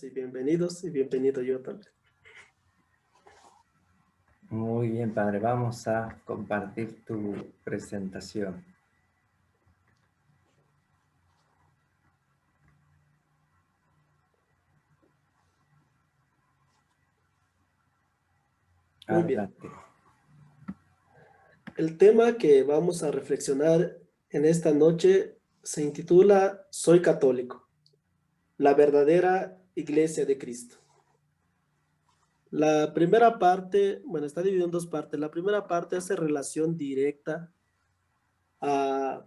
noches y bienvenido yo también. Muy bien, padre. Vamos a compartir tu presentación. Muy bien. Adelante. El tema que vamos a reflexionar en esta noche se intitula Soy católico, la verdadera Iglesia de Cristo. La primera parte, bueno, está dividido en dos partes. La primera parte hace relación directa a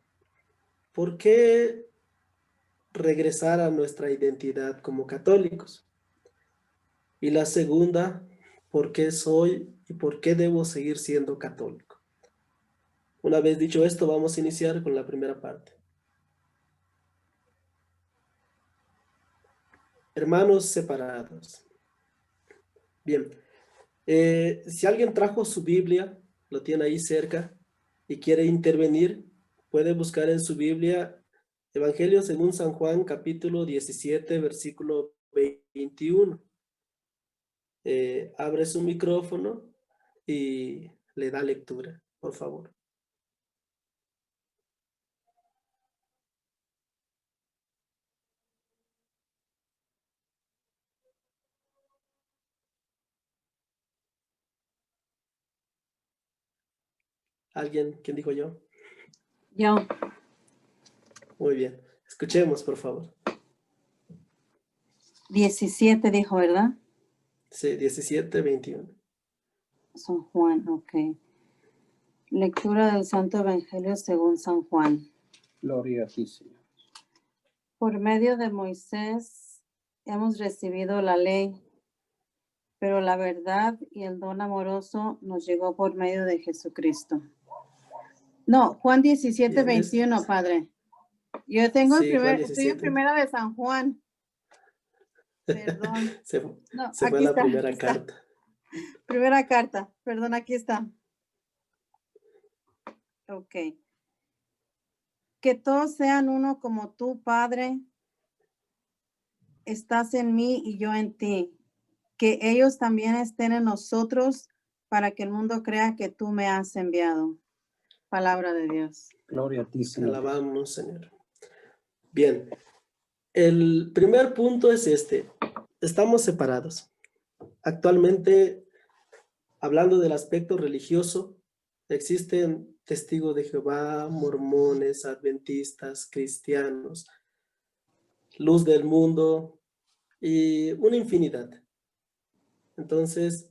por qué regresar a nuestra identidad como católicos. Y la segunda, por qué soy y por qué debo seguir siendo católico. Una vez dicho esto, vamos a iniciar con la primera parte. Hermanos separados. Bien, si alguien trajo su Biblia, lo tiene ahí cerca y quiere intervenir, puede buscar en su Biblia Evangelio según San Juan, capítulo 17, versículo 21. Abre su micrófono y le da lectura, por favor. ¿Alguien? ¿Quién dijo yo? Yo. Muy bien. Escuchemos, por favor. 17 dijo, ¿verdad? Sí, 17, 21. San Juan, ok. Lectura del Santo Evangelio según San Juan. Gloria a ti, Señor. Por medio de Moisés hemos recibido la ley, pero la verdad y el don amoroso nos llegó por medio de Jesucristo. No, Juan 17, Bien, 21, Padre. Yo tengo Sí, Juan estoy en 17. primera de San Juan. Perdón. Se No, fue aquí la está, primera aquí está. carta. Primera carta, perdón, aquí está. Ok. Que todos sean uno como tú, Padre, estás en mí y yo en ti. Que ellos también estén en nosotros para que el mundo crea que tú me has enviado. Palabra de Dios. Gloria a ti, Te Señor. alabamos, Señor. Bien, el primer punto es este. Estamos separados. Actualmente, hablando del aspecto religioso, existen testigos de Jehová, mormones, adventistas, cristianos, luz del mundo y una infinidad. Entonces,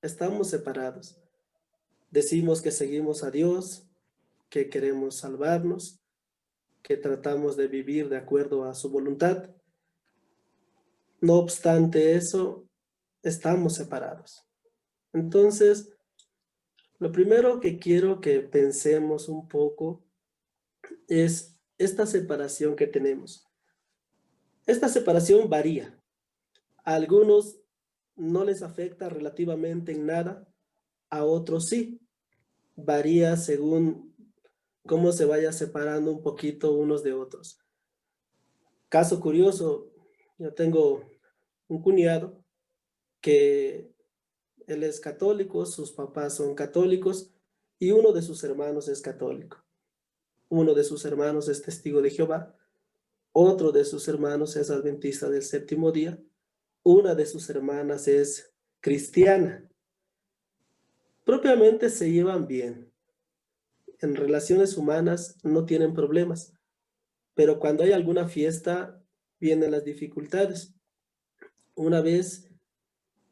estamos separados. Decimos que seguimos a Dios, que queremos salvarnos, que tratamos de vivir de acuerdo a su voluntad. No obstante eso, estamos separados. Entonces, lo primero que quiero que pensemos un poco es esta separación que tenemos. Esta separación varía. A algunos no les afecta relativamente en nada, a otros sí. Varía según cómo se vaya separando un poquito unos de otros. Caso curioso, yo tengo un cuñado que él es católico, sus papás son católicos y uno de sus hermanos es católico. Uno de sus hermanos es testigo de Jehová, otro de sus hermanos es adventista del séptimo día, una de sus hermanas es cristiana. Propiamente se llevan bien. En relaciones humanas no tienen problemas, pero cuando hay alguna fiesta vienen las dificultades. Una vez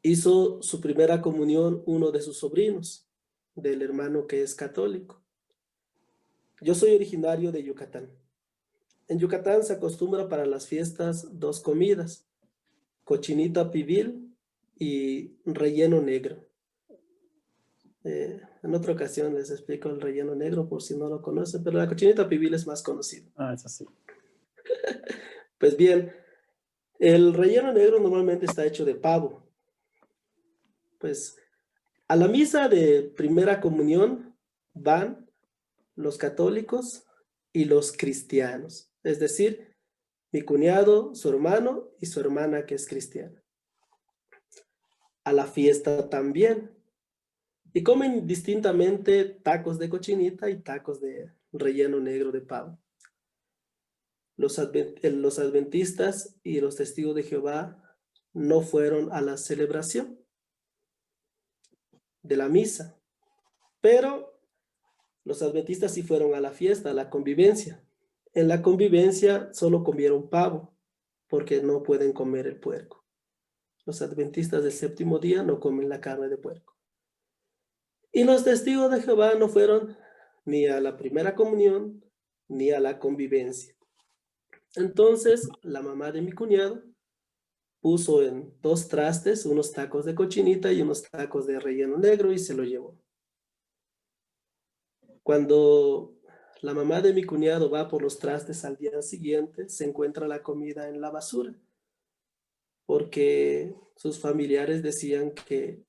hizo su primera comunión uno de sus sobrinos, del hermano que es católico. Yo soy originario de Yucatán. En Yucatán se acostumbra para las fiestas dos comidas, cochinita pibil y relleno negro. En otra ocasión les explico el relleno negro por si no lo conocen, pero la cochinita pibil es más conocida. Ah, es así. Pues bien, el relleno negro normalmente está hecho de pavo. Pues a la misa de primera comunión van los católicos y los cristianos. Es decir, mi cuñado, su hermano y su hermana que es cristiana. A la fiesta también. Y comen distintamente tacos de cochinita y tacos de relleno negro de pavo. Los adventistas y los testigos de Jehová no fueron a la celebración de la misa, pero los adventistas sí fueron a la fiesta, a la convivencia. En la convivencia solo comieron pavo, porque no pueden comer el puerco. Los adventistas del séptimo día no comen la carne de puerco. Y los testigos de Jehová no fueron ni a la primera comunión, ni a la convivencia. Entonces, la mamá de mi cuñado puso en 2 trastes unos tacos de cochinita y unos tacos de relleno negro y se lo llevó. Cuando la mamá de mi cuñado va por los trastes al día siguiente, se encuentra la comida en la basura, porque sus familiares decían que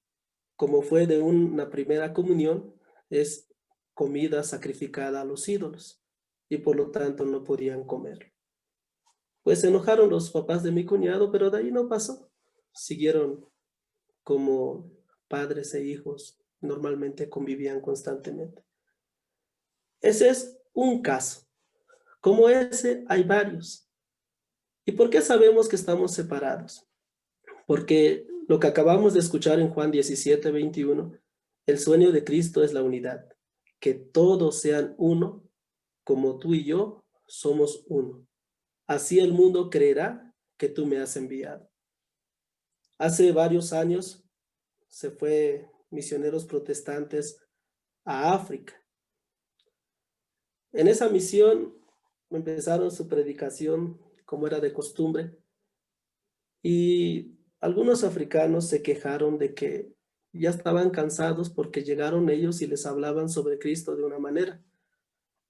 como fue de una primera comunión, es comida sacrificada a los ídolos y por lo tanto no podían comer. Pues se enojaron los papás de mi cuñado, pero de ahí no pasó. Siguieron como padres e hijos, normalmente convivían constantemente. Ese es un caso. Como ese hay varios. ¿Y por qué sabemos que estamos separados? Porque lo que acabamos de escuchar en Juan 17:21, el sueño de Cristo es la unidad, que todos sean uno, como tú y yo somos uno. Así el mundo creerá que tú me has enviado. Hace varios años se fue misioneros protestantes a África. En esa misión empezaron su predicación como era de costumbre y algunos africanos se quejaron de que ya estaban cansados porque llegaron ellos y les hablaban sobre Cristo de una manera.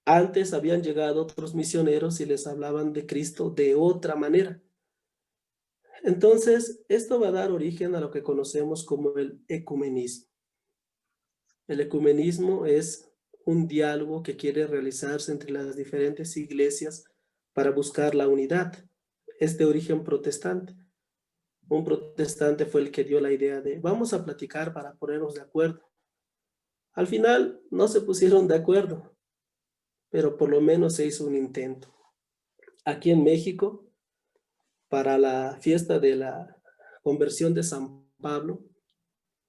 Antes habían llegado otros misioneros y les hablaban de Cristo de otra manera. Entonces, esto va a dar origen a lo que conocemos como el ecumenismo. El ecumenismo es un diálogo que quiere realizarse entre las diferentes iglesias para buscar la unidad. Es de origen protestante. Un protestante fue el que dio la idea de vamos a platicar para ponernos de acuerdo. Al final no se pusieron de acuerdo, pero por lo menos se hizo un intento. Aquí en México, para la fiesta de la conversión de San Pablo,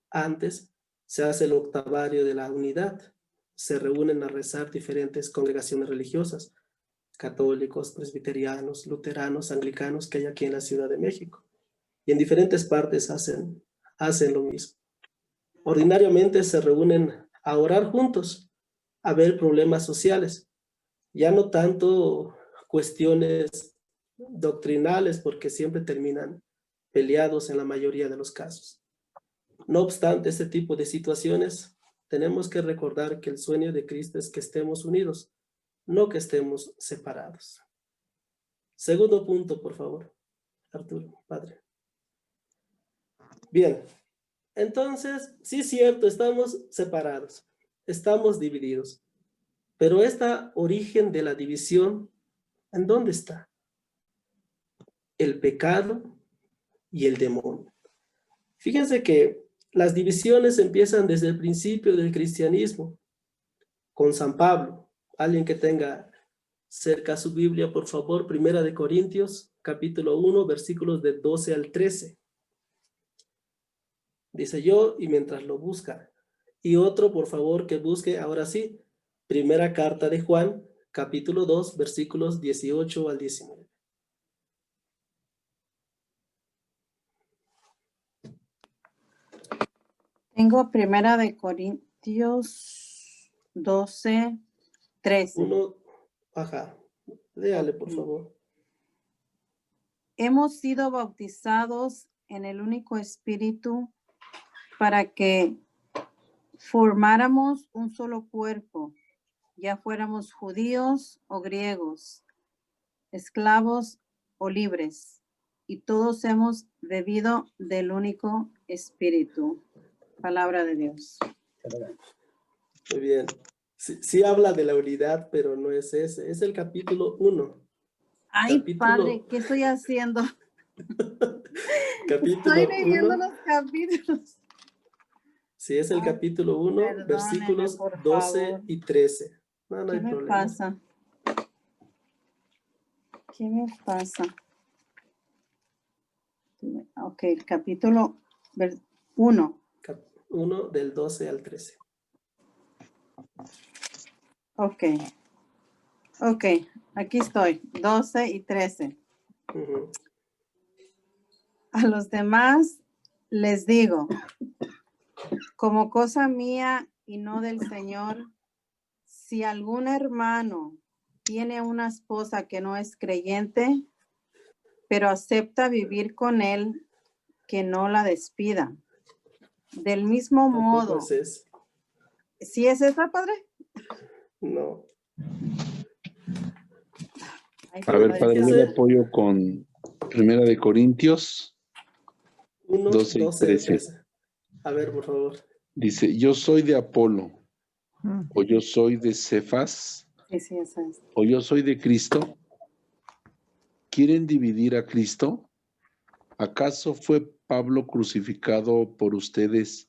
antes se hace el octavario de la unidad. Se reúnen a rezar diferentes congregaciones religiosas, católicos, presbiterianos, luteranos, anglicanos que hay aquí en la Ciudad de México. Y en diferentes partes hacen lo mismo. Ordinariamente se reúnen a orar juntos, a ver problemas sociales, ya no tanto cuestiones doctrinales, porque siempre terminan peleados en la mayoría de los casos. No obstante este tipo de situaciones, tenemos que recordar que el sueño de Cristo es que estemos unidos, no que estemos separados. Segundo punto, por favor, Arturo, padre. Bien, entonces, sí es cierto, estamos separados, estamos divididos, pero este origen de la división, ¿en dónde está? El pecado y el demonio. Fíjense que las divisiones empiezan desde el principio del cristianismo, con San Pablo. Alguien que tenga cerca su Biblia, por favor, 1 Corintios, capítulo 1, versículos de 12 al 13. Dice yo, y mientras lo busca. Y otro, por favor, que busque, ahora sí, primera carta de Juan, capítulo 2, versículos 18 al 19. Tengo 1 Corintios 12, 13. Uno, ajá, léale, por favor. Hemos sido bautizados en el único espíritu para que formáramos un solo cuerpo, ya fuéramos judíos o griegos, esclavos o libres, y todos hemos bebido del único espíritu. Palabra de Dios. Muy bien. Sí habla de la unidad, pero no es ese. Es el capítulo 1. Ay, Capítulo- padre, ¿qué estoy haciendo? capítulo Estoy leyendo 1, los capítulos. si es el Ay, capítulo 1, perdóneme, versículos por 12 favor. y 13. No, no ¿Qué hay me problema. pasa? ¿Qué me pasa? Ok, el capítulo 1. 1 del 12 al 13. Ok. Ok, aquí estoy. 12 y 13. Ujú. A los demás les digo, como cosa mía y no del Señor, si algún hermano tiene una esposa que no es creyente, pero acepta vivir con él, que no la despida. Del mismo Tampoco modo, es eso. ¿sí es esa, padre? No. Ay, A ver, padre, yo le Fíjese, apoyo con Primera de Corintios 1, 12 y 12 al 13. 13. A ver, por favor. Dice, yo soy de Apolo, o yo soy de Cefas, Sí, sí, esa es. o yo soy de Cristo. ¿Quieren dividir a Cristo? ¿Acaso fue Pablo crucificado por ustedes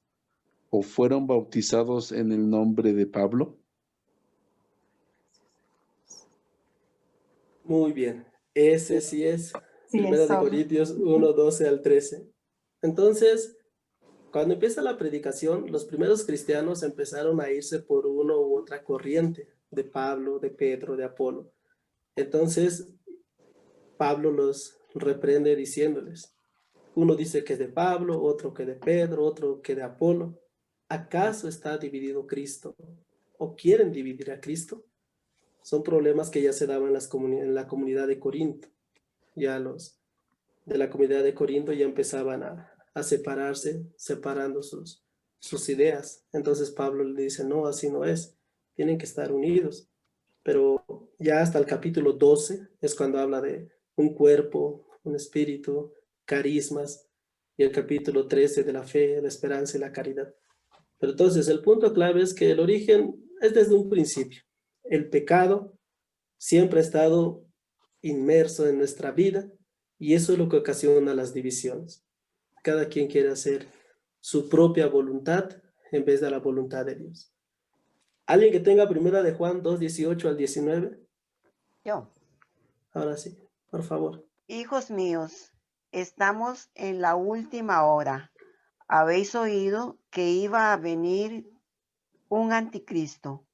o fueron bautizados en el nombre de Pablo? Muy bien. Ese sí es. Sí, Primera de eso. Corintios 1, 12 al 13. Entonces, cuando empieza la predicación, los primeros cristianos empezaron a irse por una u otra corriente, de Pablo, de Pedro, de Apolo. Entonces, Pablo los reprende diciéndoles, uno dice que es de Pablo, otro que de Pedro, otro que de Apolo. ¿Acaso está dividido Cristo? ¿O quieren dividir a Cristo? Son problemas que ya se daban en la comunidad de Corinto. Ya los de la comunidad de Corinto ya empezaban a separarse, separando sus ideas. Entonces Pablo le dice, no, así no es, tienen que estar unidos. Pero ya hasta el capítulo 12 es cuando habla de un cuerpo, un espíritu, carismas, y el capítulo 13 de la fe, la esperanza y la caridad. Pero entonces el punto clave es que el origen es desde un principio. El pecado siempre ha estado inmerso en nuestra vida y eso es lo que ocasiona las divisiones. Cada quien quiere hacer su propia voluntad en vez de la voluntad de Dios. ¿Alguien que tenga primera de Juan 2, 18 al 19? Yo, Ahora sí, por favor. hijos míos, estamos en la última hora. Habéis oído que iba a venir un anticristo.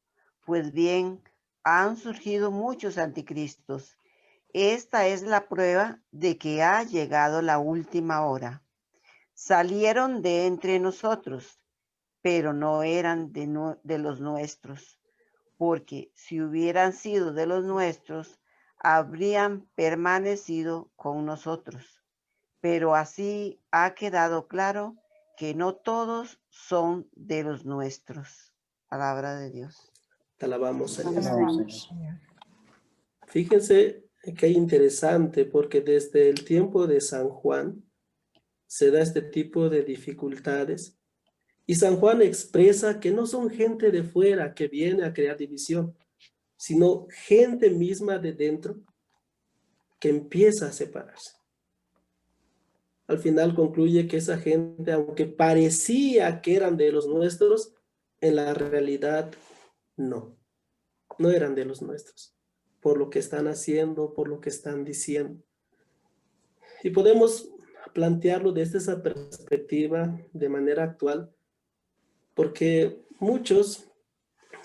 Pues bien, han surgido muchos anticristos. Esta es la prueba de que ha llegado la última hora. Salieron de entre nosotros, pero no eran de los nuestros, porque si hubieran sido de los nuestros, habrían permanecido con nosotros. Pero así ha quedado claro que no todos son de los nuestros. Palabra de Dios. Te alabamos, Señor. Alabamos. Fíjense qué interesante, porque desde el tiempo de San Juan se da este tipo de dificultades. Y San Juan expresa que no son gente de fuera que viene a crear división, sino gente misma de dentro que empieza a separarse. Al final concluye que esa gente, aunque parecía que eran de los nuestros, en la realidad no eran de los nuestros, por lo que están haciendo, por lo que están diciendo. Y podemos plantearlo desde esa perspectiva de manera actual, porque muchos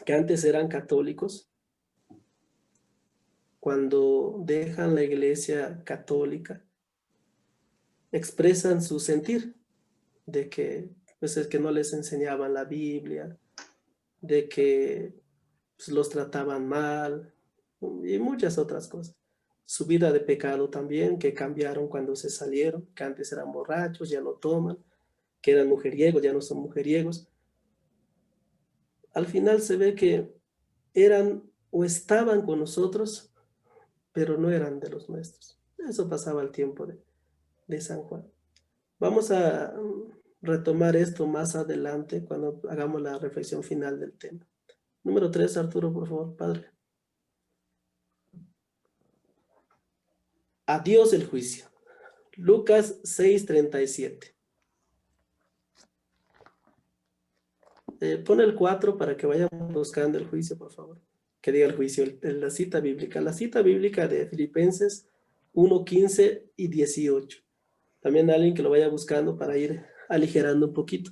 que antes eran católicos, cuando dejan la iglesia católica, expresan su sentir de que pues es que no les enseñaban la Biblia, de que pues, los trataban mal y muchas otras cosas. Su vida de pecado también, que cambiaron cuando se salieron, que antes eran borrachos, ya no toman, que eran mujeriegos, ya no son mujeriegos. Al final se ve que eran o estaban con nosotros, pero no eran de los nuestros. Eso pasaba al tiempo de San Juan. Vamos a retomar esto más adelante cuando hagamos la reflexión final del tema. Número 3, Arturo, por favor, padre. A Dios el juicio. Lucas 6:37. Pon el 4 para que vayan buscando el juicio, por favor. Que diga el juicio, la cita bíblica. La cita bíblica de Filipenses 1:15 y 18. También alguien que lo vaya buscando para ir aligerando un poquito.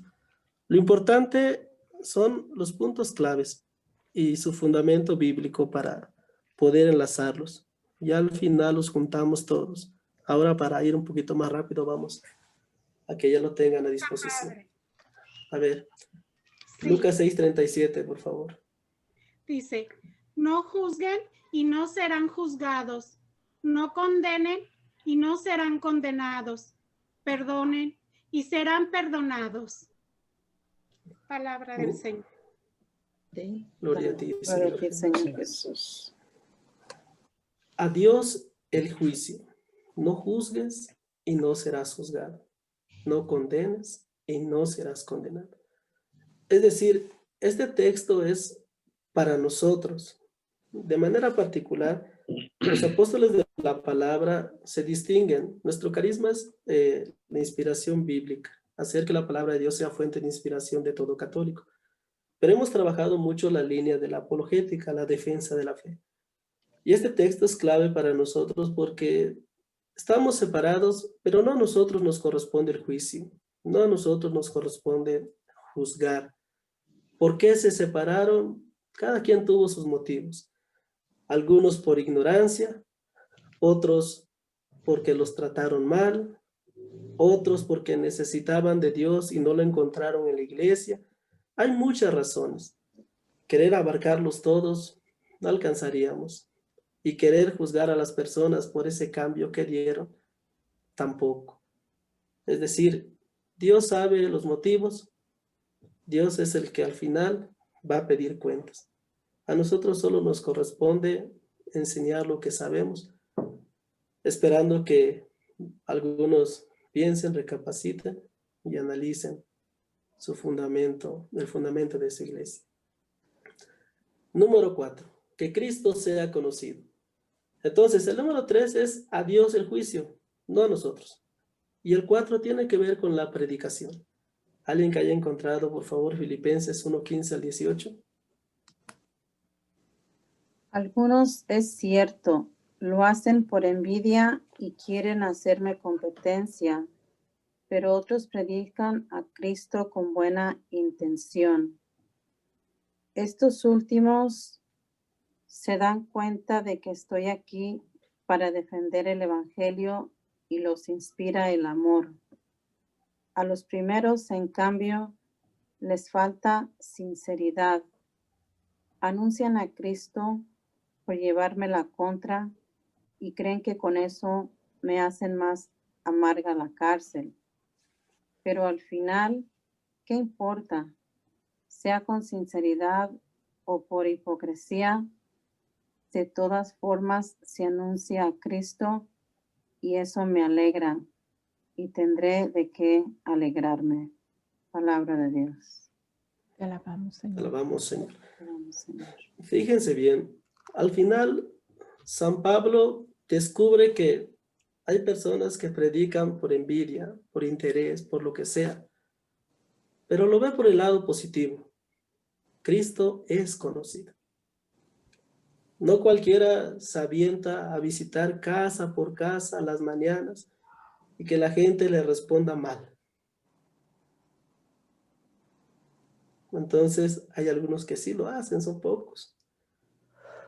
Lo importante son los puntos claves y su fundamento bíblico para poder enlazarlos. Ya al final los juntamos todos. Ahora, para ir un poquito más rápido, vamos a que ya lo tengan a disposición. A ver, Sí. Lucas 6:37, por favor. Dice, no juzguen y no serán juzgados, no condenen y no serán condenados, perdonen y serán perdonados. Palabra del Señor. Gloria a ti, Gloria a Señor. ti, Señor Jesús. A Dios el juicio. No juzgues y no serás juzgado. No condenes y no serás condenado. Es decir, este texto es para nosotros. De manera particular, los apóstoles de la palabra se distinguen. Nuestro carisma es la inspiración bíblica, hacer que la palabra de Dios sea fuente de inspiración de todo católico. Pero hemos trabajado mucho la línea de la apologética, la defensa de la fe. Y este texto es clave para nosotros porque estamos separados, pero no a nosotros nos corresponde el juicio, no a nosotros nos corresponde juzgar. ¿Por qué se separaron? Cada quien tuvo sus motivos. Algunos por ignorancia, otros porque los trataron mal, otros porque necesitaban de Dios y no lo encontraron en la iglesia. Hay muchas razones. Querer abarcarlos todos, no alcanzaríamos. Y querer juzgar a las personas por ese cambio que dieron, tampoco. Es decir, Dios sabe los motivos, Dios es el que al final va a pedir cuentas. A nosotros solo nos corresponde enseñar lo que sabemos, esperando que algunos piensen, recapaciten y analicen su fundamento, el fundamento de su iglesia. Número 4, que Cristo sea conocido. Entonces, el número 3 es a Dios el juicio, no a nosotros. Y el 4 tiene que ver con la predicación. Alguien que haya encontrado, por favor, Filipenses 1:15 al 18. Algunos, es cierto, lo hacen por envidia y quieren hacerme competencia, pero otros predican a Cristo con buena intención. Estos últimos se dan cuenta de que estoy aquí para defender el Evangelio y los inspira el amor. A los primeros, en cambio, les falta sinceridad. Anuncian a Cristo por llevarme la contra y creen que con eso me hacen más amarga la cárcel. Pero al final, ¿qué importa? Sea con sinceridad o por hipocresía, de todas formas se anuncia a Cristo y eso me alegra y tendré de qué alegrarme. Palabra de Dios. Te alabamos, Señor. Alabamos, Señor. Alabamos, Señor. Fíjense bien, al final San Pablo descubre que hay personas que predican por envidia, por interés, por lo que sea, pero lo ve por el lado positivo. Cristo es conocido. No cualquiera se avienta a visitar casa por casa a las mañanas y que la gente le responda mal. Entonces hay algunos que sí lo hacen, son pocos.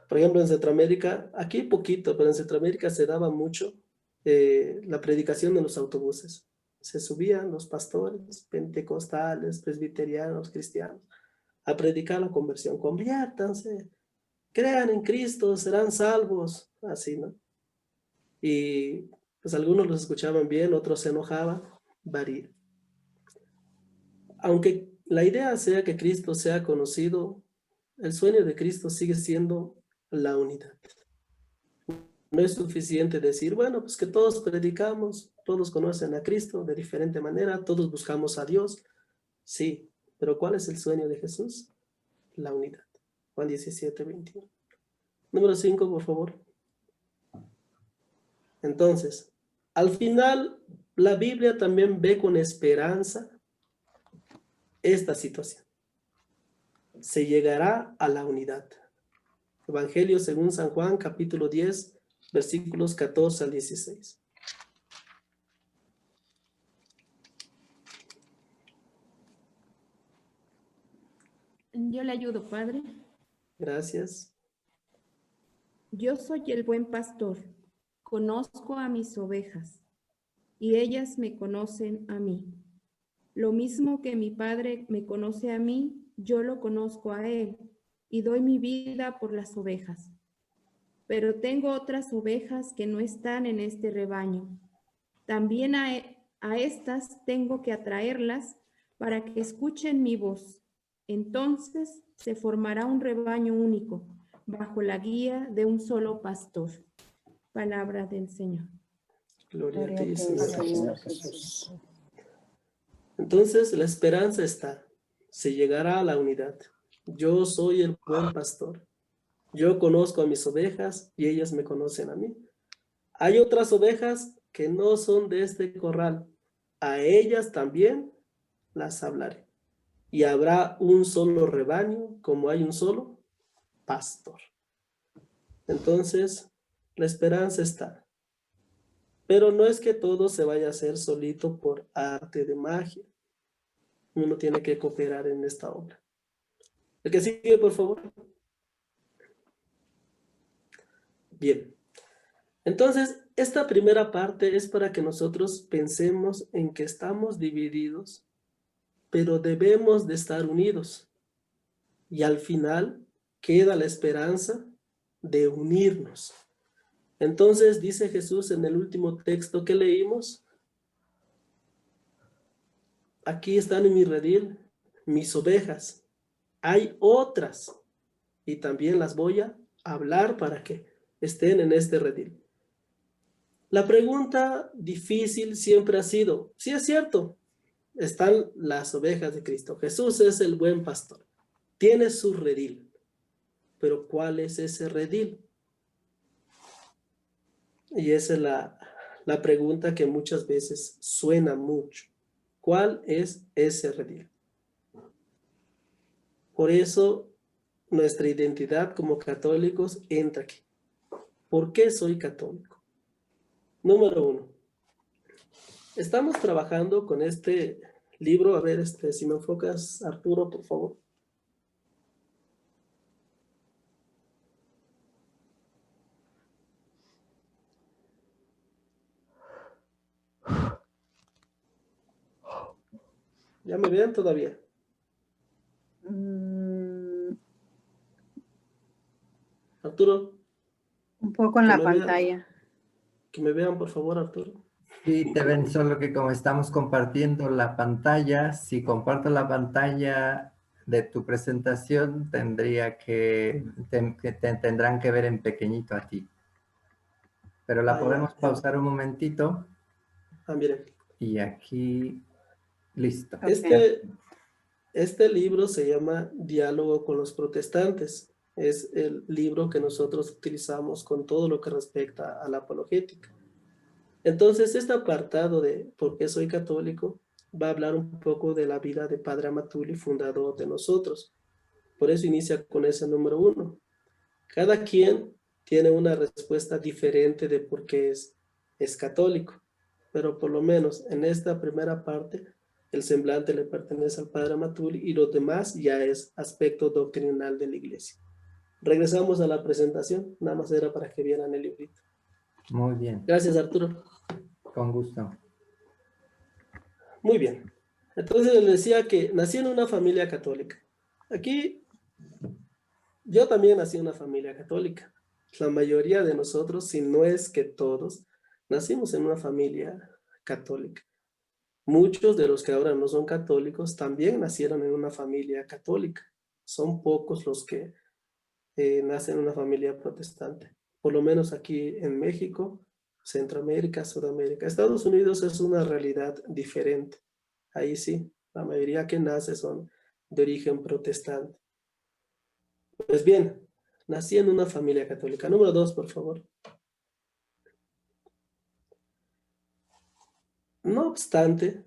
Por ejemplo, en Centroamérica, aquí poquito, pero en Centroamérica se daba mucho la predicación en los autobuses. Se subían los pastores pentecostales, presbiterianos, cristianos, a predicar la conversión. Conviértanse, crean en Cristo, serán salvos, así, ¿no? Y pues algunos los escuchaban bien, otros se enojaban, varía. Aunque la idea sea que Cristo sea conocido, el sueño de Cristo sigue siendo la unidad. No es suficiente decir, bueno, pues que todos predicamos, todos conocen a Cristo de diferente manera, todos buscamos a Dios. Sí, pero ¿cuál es el sueño de Jesús? La unidad. Juan 17:21. Número 5, por favor. Entonces, al final, la Biblia también ve con esperanza esta situación. Se llegará a la unidad. Evangelio según San Juan, capítulo 10, versículos 14 al 16. Yo le ayudo, Padre. Gracias. Yo soy el buen pastor. Conozco a mis ovejas y ellas me conocen a mí. Lo mismo que mi Padre me conoce a mí, yo lo conozco a él y doy mi vida por las ovejas. Pero tengo otras ovejas que no están en este rebaño. También a estas tengo que atraerlas para que escuchen mi voz. Entonces se formará un rebaño único bajo la guía de un solo pastor. Palabra del Señor. Gloria a Gloria a ti, ti, Señor. Señor Jesús. Entonces, la esperanza está. Se llegará a la unidad. Yo soy el buen pastor. Yo conozco a mis ovejas y ellas me conocen a mí. Hay otras ovejas que no son de este corral. A ellas también las hablaré. Y habrá un solo rebaño como hay un solo pastor. Entonces, la esperanza está. Pero no es que todo se vaya a hacer solito por arte de magia. Uno tiene que cooperar en esta obra. El que sigue, por favor. Bien. Entonces, esta primera parte es para que nosotros pensemos en que estamos divididos, pero debemos de estar unidos. Y al final queda la esperanza de unirnos. Entonces, dice Jesús en el último texto que leímos, aquí están en mi redil mis ovejas. Hay otras y también las voy a hablar para que estén en este redil. La pregunta difícil siempre ha sido, sí es cierto, están las ovejas de Cristo. Jesús es el buen pastor, tiene su redil, pero ¿cuál es ese redil? Y esa es la pregunta que muchas veces suena mucho. ¿Cuál es ese redil? Por eso nuestra identidad como católicos entra aquí. ¿Por qué soy católico? Número 1. Estamos trabajando con este libro. A ver, si me enfocas, Arturo, por favor. ¿Ya me ven todavía? Arturo. Un poco en Que la me vean. pantalla. Que me vean, por favor, Arturo. Sí, te ven, solo que como estamos compartiendo la pantalla, si comparto la pantalla de tu presentación, tendrán que ver en pequeñito a ti. Pero la podemos pausar un momentito. Miren. Y aquí, listo. Este libro se llama Diálogo con los Protestantes. Es el libro que nosotros utilizamos con todo lo que respecta a la apologética. Entonces, este apartado de ¿por qué soy católico? Va a hablar un poco de la vida de Padre Amatuli, fundador de nosotros. Por eso inicia con ese número 1. Cada quien tiene una respuesta diferente de por qué es católico. Pero por lo menos en esta primera parte, el semblante le pertenece al Padre Amatuli y lo demás ya es aspecto doctrinal de la iglesia. Regresamos a la presentación, nada más era para que vieran el librito. Muy bien. Gracias, Arturo. Con gusto. Muy bien. Entonces les decía que nací en una familia católica. Aquí, yo también nací en una familia católica. La mayoría de nosotros, si no es que todos, nacimos en una familia católica. Muchos de los que ahora no son católicos también nacieron en una familia católica. Son pocos los que nacen en una familia protestante. Por lo menos aquí en México, Centroamérica, Sudamérica. Estados Unidos es una realidad diferente. Ahí sí, la mayoría que nace son de origen protestante. Pues bien, nací en una familia católica. Número 2, por favor. obstante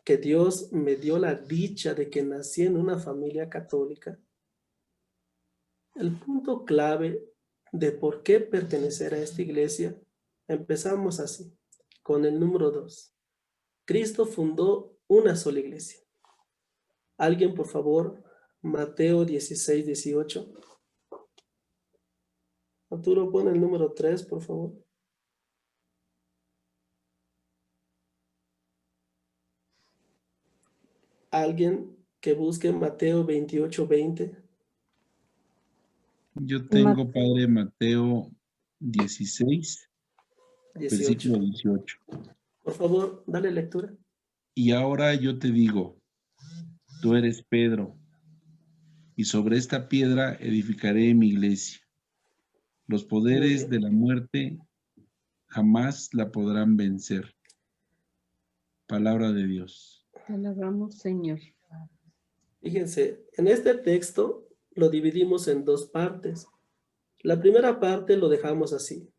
que Dios me dio la dicha de que nací en una familia católica, el punto clave de por qué pertenecer a esta iglesia, empezamos así, con el número 2. Cristo fundó una sola iglesia. Alguien, por favor, Mateo 16, 18. Arturo, pon el número 3, por favor. Alguien que busque Mateo 28, 20. Yo tengo, padre, Mateo 16, 18. versículo 18. Por favor, dale lectura. Y ahora yo te digo, tú eres Pedro, y sobre esta piedra edificaré mi iglesia. Los poderes de la muerte jamás la podrán vencer. Palabra de Dios. Te alabamos, Señor. Fíjense, en este texto lo dividimos en dos partes. La primera parte lo dejamos así.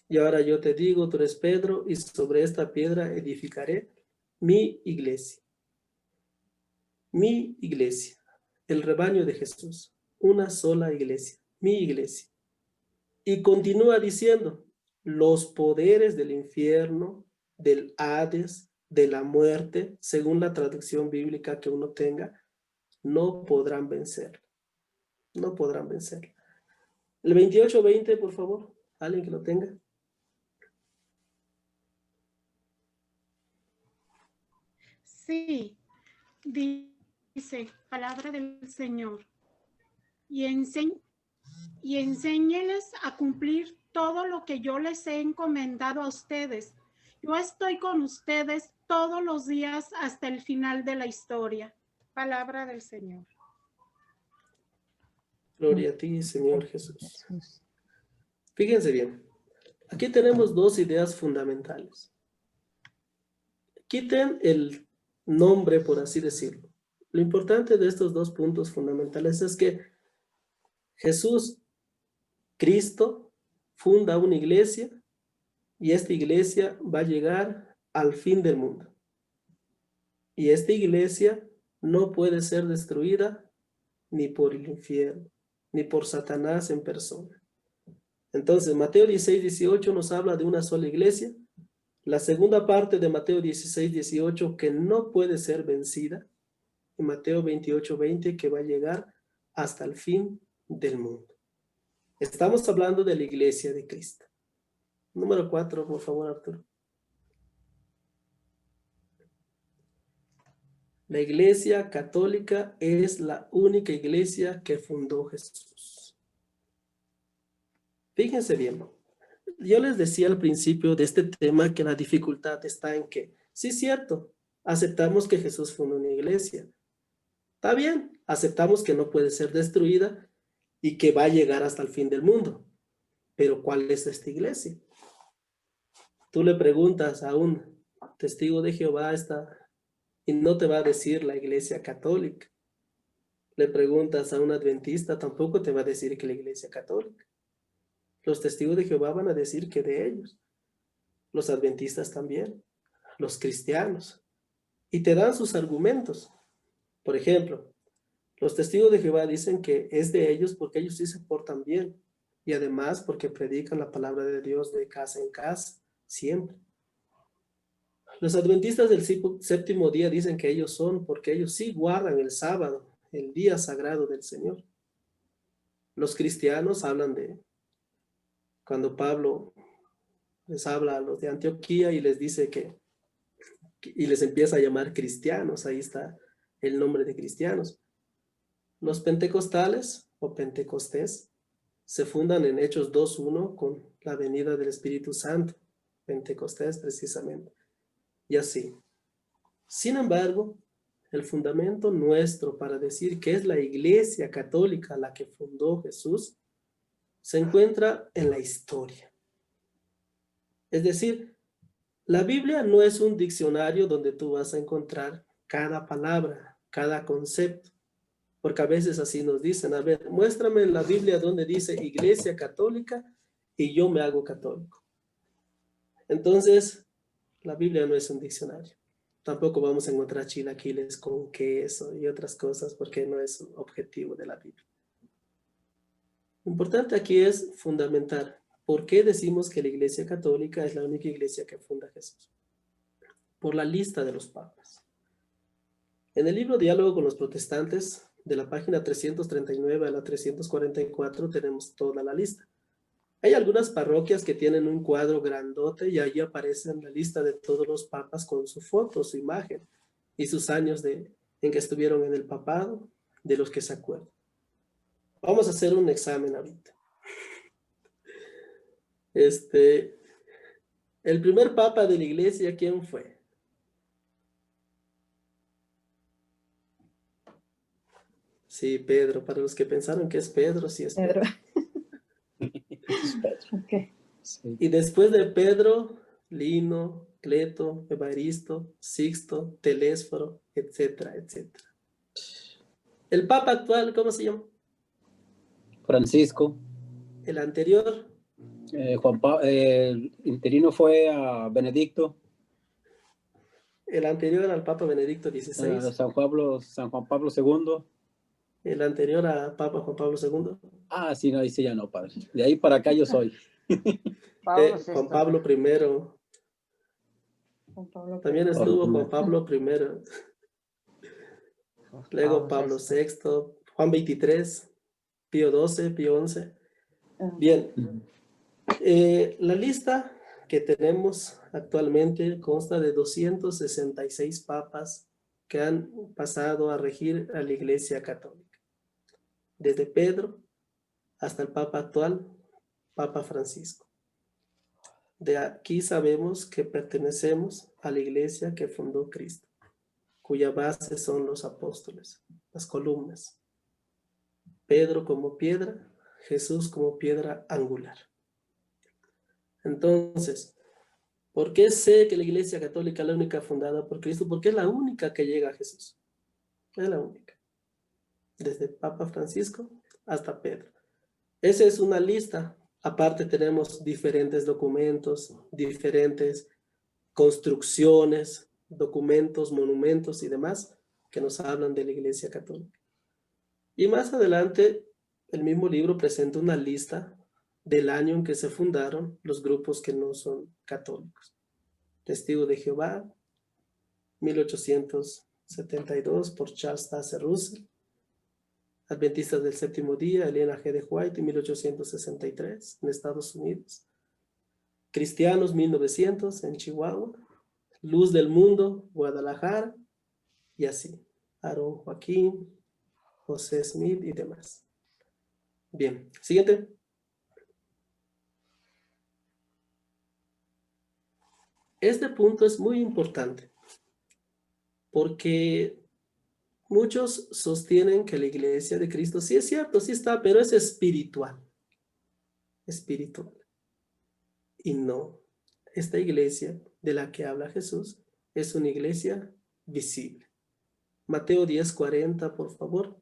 Y ahora yo te digo, tú eres Pedro, y sobre esta piedra edificaré mi iglesia. Mi iglesia, el rebaño de Jesús, una sola iglesia, mi iglesia. Y continúa diciendo, los poderes del infierno, del Hades, de la muerte, según la traducción bíblica que uno tenga, no podrán vencer. No podrán vencer. El 28-20, por favor, alguien que lo tenga. Sí, dice, palabra del Señor. Y enséñeles a cumplir todo lo que yo les he encomendado a ustedes. Yo estoy con ustedes todos los días hasta el final de la historia. Palabra del Señor. Gloria a ti, Señor Jesús. Fíjense bien, aquí tenemos dos ideas fundamentales. Quiten el nombre, por así decirlo. Lo importante de estos dos puntos fundamentales es que Jesús, Cristo, funda una iglesia y esta iglesia va a llegar al fin del mundo. Y esta iglesia no puede ser destruida ni por el infierno, ni por Satanás en persona. Entonces, Mateo 16, 18 nos habla de una sola iglesia. La segunda parte de Mateo 16, 18 que no puede ser vencida. Y Mateo 28, 20 que va a llegar hasta el fin del mundo. Estamos hablando de la iglesia de Cristo. Número 4, por favor, Arturo. La iglesia católica es la única iglesia que fundó Jesús. Fíjense bien. Yo les decía al principio de este tema que la dificultad está en que, sí es cierto, aceptamos que Jesús fundó una iglesia. Está bien, aceptamos que no puede ser destruida y que va a llegar hasta el fin del mundo. Pero ¿cuál es esta iglesia? Tú le preguntas a un testigo de Jehová y no te va a decir la iglesia católica. Le preguntas a un adventista, tampoco te va a decir que la iglesia católica. Los testigos de Jehová van a decir que de ellos. Los adventistas también. Los cristianos. Y te dan sus argumentos. Por ejemplo, los testigos de Jehová dicen que es de ellos porque ellos sí se portan bien. Y además porque predican la palabra de Dios de casa en casa, siempre. Los adventistas del séptimo día dicen que ellos son porque ellos sí guardan el sábado, el día sagrado del Señor. Los cristianos hablan de cuando Pablo les habla a los de Antioquía y les dice y les empieza a llamar cristianos, ahí está el nombre de cristianos. Los pentecostales o pentecostés se fundan en Hechos 2:1 con la venida del Espíritu Santo, Pentecostés precisamente, y así. Sin embargo, el fundamento nuestro para decir que es la Iglesia Católica la que fundó Jesús se encuentra en la historia. Es decir, la Biblia no es un diccionario donde tú vas a encontrar cada palabra, cada concepto, porque a veces así nos dicen, a ver, muéstrame en la Biblia donde dice Iglesia Católica y yo me hago católico. Entonces, La Biblia no es un diccionario. Tampoco vamos a encontrar chilaquiles con queso y otras cosas porque no es un objetivo de la Biblia. Lo importante aquí es fundamentar por qué decimos que la Iglesia Católica es la única iglesia que funda Jesús. Por la lista de los papas. En el libro Diálogo con los Protestantes, de la página 339 a la 344, tenemos toda la lista. Hay algunas parroquias que tienen un cuadro grandote y ahí aparece la lista de todos los papas con su foto, su imagen y sus años en que estuvieron en el papado, de los que se acuerdan. Vamos a hacer un examen ahorita. El primer papa de la iglesia, ¿quién fue? Sí, Pedro. Para los que pensaron que es Pedro, sí es Pedro. Okay. Sí. Y después de Pedro, Lino, Cleto, Evaristo, Sixto, Telésforo, etcétera, etcétera. El papa actual, ¿cómo se llama? Francisco. El anterior, El interino fue a Benedicto. el anterior al Papa Benedicto XVI, San Juan Pablo II. el anterior a Papa Juan Pablo II, Ah, sí, no, dice ya no, padre. De ahí para acá yo soy. Pablo VI. Juan Pablo I, Juan Pablo también I. estuvo Juan Pablo I, luego Pablo VI. VI, Juan XXIII, Pío XII, Pío XI. Bien, la lista que tenemos actualmente consta de 266 papas que han pasado a regir a la Iglesia Católica. Desde Pedro hasta el Papa actual, Papa Francisco. De aquí sabemos que pertenecemos a la Iglesia que fundó Cristo, cuya base son los apóstoles, las columnas. Pedro como piedra, Jesús como piedra angular. Entonces, ¿por qué sé que la Iglesia Católica es la única fundada por Cristo? Porque es la única que llega a Jesús. Es la única. Desde Papa Francisco hasta Pedro. Esa es una lista. Aparte tenemos diferentes documentos, diferentes construcciones, documentos, monumentos y demás que nos hablan de la Iglesia Católica. Y más adelante, el mismo libro presenta una lista del año en que se fundaron los grupos que no son católicos. Testigo de Jehová, 1872 por Charles Taze Russell. Adventistas del Séptimo Día, Elena G. de White, 1863 en Estados Unidos. Cristianos, 1900 en Chihuahua. Luz del Mundo, Guadalajara, y así. Aaron Joaquín, José Smith y demás. Bien, siguiente. Este punto es muy importante porque muchos sostienen que la Iglesia de Cristo sí es cierto, sí está, pero es espiritual. Espiritual. Y no, esta iglesia de la que habla Jesús es una iglesia visible. Mateo 10:40, por favor.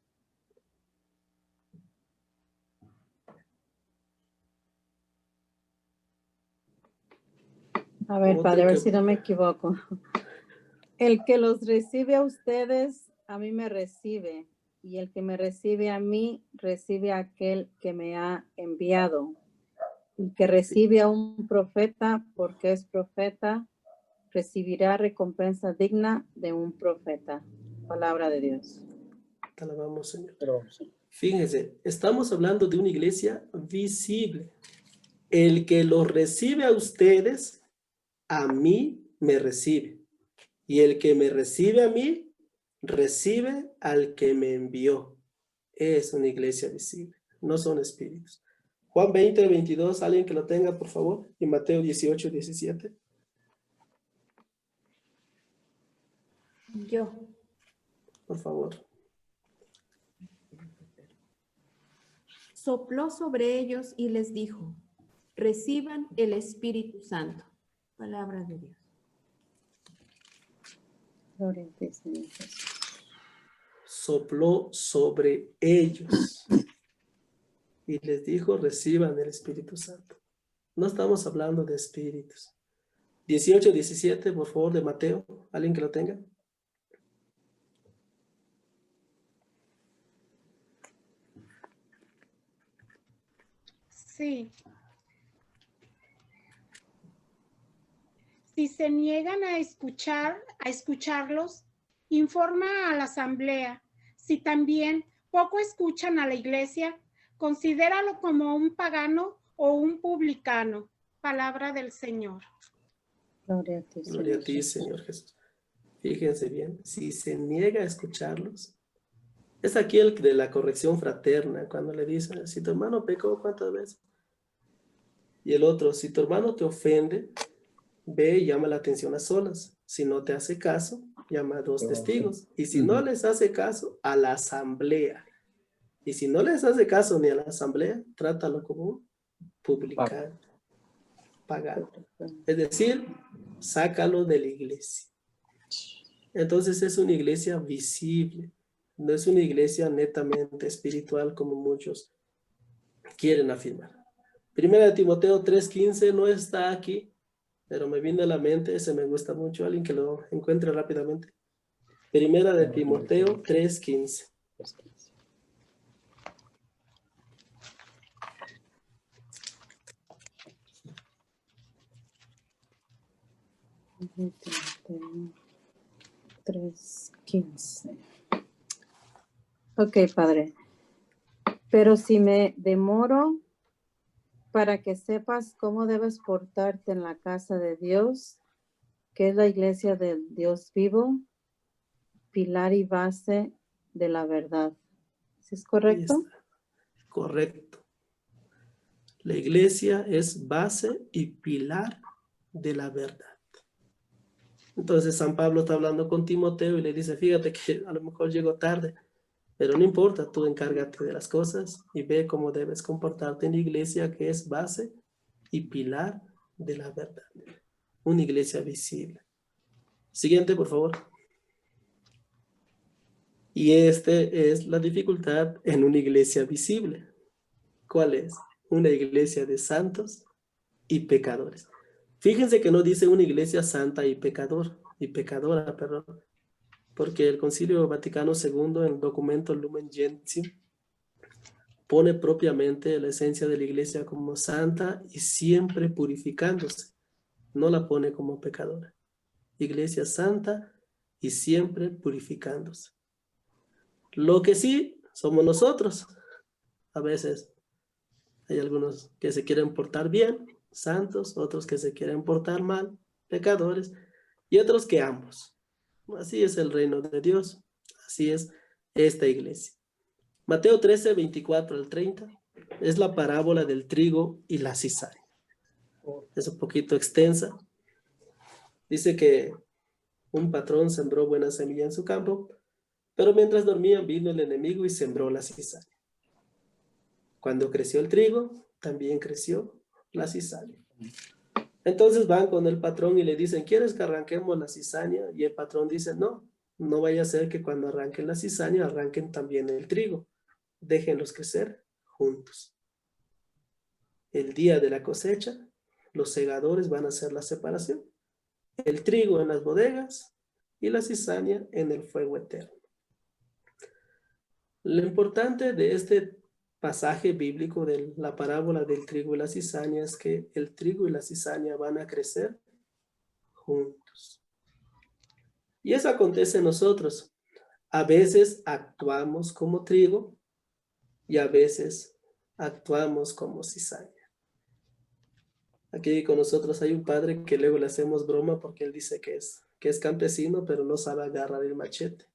A ver, padre, a ver si no me equivoco. El que los recibe a ustedes, a mí me recibe. Y el que me recibe a mí, recibe a aquel que me ha enviado. El que recibe a un profeta, porque es profeta, recibirá recompensa digna de un profeta. Palabra de Dios. Te alabamos, Señor. Pero, Fíjense, estamos hablando de una iglesia visible. El que los recibe a ustedes, a mí me recibe. Y el que me recibe a mí, recibe al que me envió. Es una iglesia visible, no son espíritus. Juan 20:22, alguien que lo tenga, por favor. Y Mateo 18:17. Yo. Por favor. Sopló sobre ellos y les dijo, reciban el Espíritu Santo. Palabra de Dios. Gloria a ti, Señor Jesús. Sopló sobre ellos y les dijo, reciban el Espíritu Santo. No estamos hablando de espíritus. 18, 17, por favor, de Mateo. ¿Alguien que lo tenga? Sí. Si se niegan a escucharlos, informa a la asamblea. Si también poco escuchan a la iglesia, considéralo como un pagano o un publicano. Palabra del Señor. Gloria a ti, Gloria a Señor ti, Jesús. Señor Jesús. Fíjense bien, si se niega a escucharlos, es aquí el de la corrección fraterna, cuando le dicen, si tu hermano pecó, ¿cuántas veces? Y el otro, si tu hermano te ofende, ve y llama la atención a solas. Si no te hace caso, llama a dos testigos. Y si no les hace caso, a la asamblea. Y si no les hace caso ni a la asamblea, trátalo como un publicano, pagano. Es decir, sácalo de la iglesia. Entonces es una iglesia visible. No es una iglesia netamente espiritual como muchos quieren afirmar. Primera de Timoteo 3:15 no está aquí, pero me viene a la mente, ese me gusta mucho, alguien que lo encuentre rápidamente. Primera de Timoteo 3:15. Timoteo 3:15. Ok, Padre. Pero si me demoro, para que sepas cómo debes portarte en la casa de Dios, que es la iglesia del Dios vivo, pilar y base de la verdad. ¿Sí es correcto? Ahí está. Correcto. La iglesia es base y pilar de la verdad. Entonces San Pablo está hablando con Timoteo y le dice, fíjate que a lo mejor llego tarde, pero no importa, tú encárgate de las cosas y ve cómo debes comportarte en la iglesia que es base y pilar de la verdad. Una iglesia visible. Siguiente, por favor. Y este es la dificultad en una iglesia visible. ¿Cuál es? Una iglesia de santos y pecadores. Fíjense que no dice una iglesia santa y pecadora, perdón, porque el Concilio Vaticano II, en el documento Lumen Gentium, pone propiamente la esencia de la iglesia como santa y siempre purificándose. No la pone como pecadora. Iglesia santa y siempre purificándose. Lo que sí somos nosotros. A veces hay algunos que se quieren portar bien, santos, otros que se quieren portar mal, pecadores, y otros que ambos. Así es el reino de Dios. Así es esta iglesia. Mateo 13, 24 al 30 es la parábola del trigo y la cizaña. Es un poquito extensa. Dice que un patrón sembró buena semilla en su campo, pero mientras dormían vino el enemigo y sembró la cizaña. Cuando creció el trigo, también creció la cizaña. Entonces van con el patrón y le dicen, ¿quieres que arranquemos la cizaña? Y el patrón dice, no, no vaya a ser que cuando arranquen la cizaña, arranquen también el trigo. Déjenlos crecer juntos. El día de la cosecha, los segadores van a hacer la separación. El trigo en las bodegas y la cizaña en el fuego eterno. Lo importante de este pasaje bíblico de la parábola del trigo y la cizaña es que el trigo y la cizaña van a crecer juntos. Y eso acontece en nosotros. A veces actuamos como trigo y a veces actuamos como cizaña. Aquí con nosotros hay un padre que luego le hacemos broma porque él dice que es campesino, pero no sabe agarrar el machete.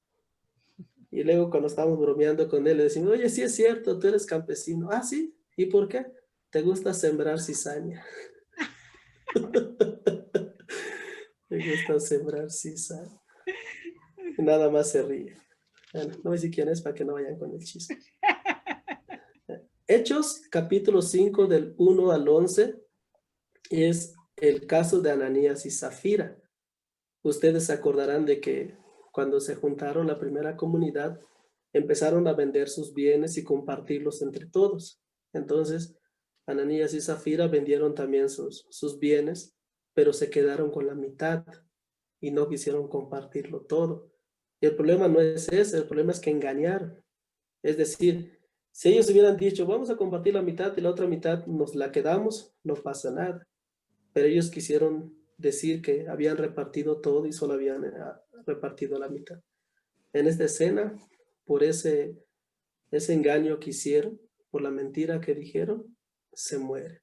Y luego cuando estamos bromeando con él, le decimos, oye, sí es cierto, tú eres campesino. Ah, sí, ¿y por qué? Te gusta sembrar cizaña. Me gusta sembrar cizaña. Y nada más se ríe. Bueno, no voy a decir quién es para que no vayan con el chiste. Hechos, capítulo 5, del 1 al 11, es el caso de Ananías y Zafira. Ustedes se acordarán de que cuando se juntaron la primera comunidad, empezaron a vender sus bienes y compartirlos entre todos. Entonces, Ananías y Zafira vendieron también sus bienes pero se quedaron con la mitad y no quisieron compartirlo todo. Y el problema no es ese, el problema es que engañaron. Es decir, si ellos hubieran dicho, vamos a compartir la mitad y la otra mitad nos la quedamos, no pasa nada. Pero ellos quisieron decir que habían repartido todo y solo habían repartido la mitad. En esta escena, por ese engaño que hicieron, por la mentira que dijeron, se muere.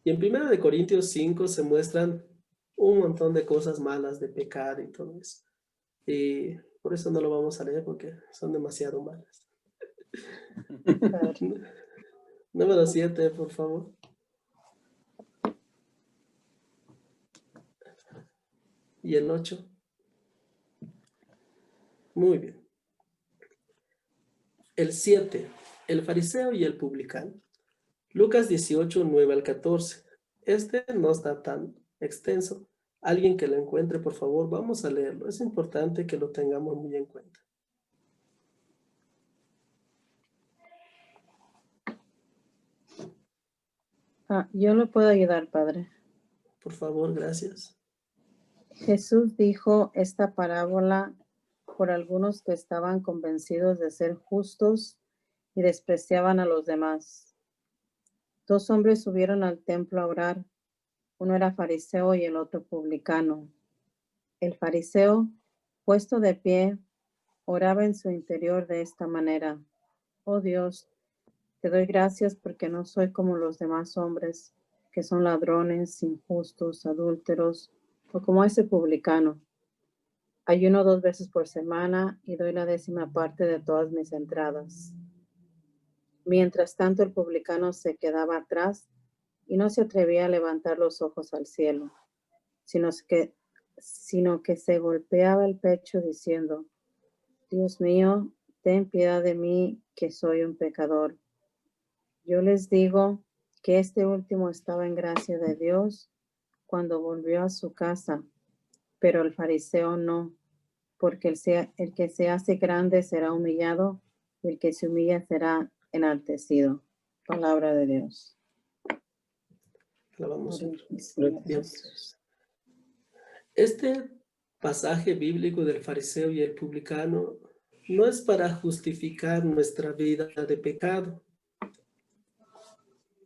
Y en 1 Corintios 5 se muestran un montón de cosas malas, de pecado y todo eso. Y por eso no lo vamos a leer porque son demasiado malas. Número 7, por favor. Y el 8. Muy bien. El 7, el fariseo y el publicano. Lucas 18, 9 al 14. Este no está tan extenso. Alguien que lo encuentre, por favor, vamos a leerlo. Es importante que lo tengamos muy en cuenta. Yo lo puedo ayudar, Padre. Por favor, gracias. Jesús dijo esta parábola por algunos que estaban convencidos de ser justos y despreciaban a los demás. 2 hombres subieron al templo a orar. Uno era fariseo y el otro publicano. El fariseo, puesto de pie, oraba en su interior de esta manera: Oh Dios, te doy gracias porque no soy como los demás hombres, que son ladrones, injustos, adúlteros, o como ese publicano. Ayuno 2 veces por semana y doy la 10ª parte de todas mis entradas. Mientras tanto, el publicano se quedaba atrás y no se atrevía a levantar los ojos al cielo, sino que se golpeaba el pecho diciendo: Dios mío, ten piedad de mí, que soy un pecador. Yo les digo que este último estaba en gracia de Dios cuando volvió a su casa, pero el fariseo no, porque el que se hace grande será humillado y el que se humilla será enaltecido. Palabra de Dios. Alabamos, Señor. Bien. Este pasaje bíblico del fariseo y el publicano no es para justificar nuestra vida de pecado,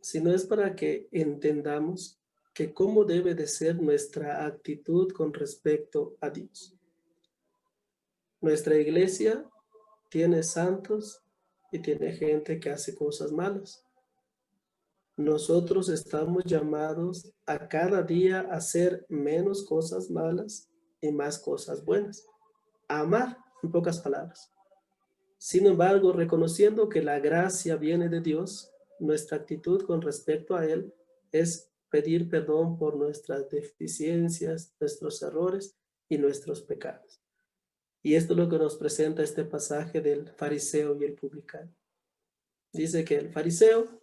sino es para que entendamos que cómo debe de ser nuestra actitud con respecto a Dios. Nuestra iglesia tiene santos y tiene gente que hace cosas malas. Nosotros estamos llamados a cada día a hacer menos cosas malas y más cosas buenas. A amar, en pocas palabras. Sin embargo, reconociendo que la gracia viene de Dios, nuestra actitud con respecto a Él es pedir perdón por nuestras deficiencias, nuestros errores y nuestros pecados. Y esto es lo que nos presenta este pasaje del fariseo y el publicano. Dice que el fariseo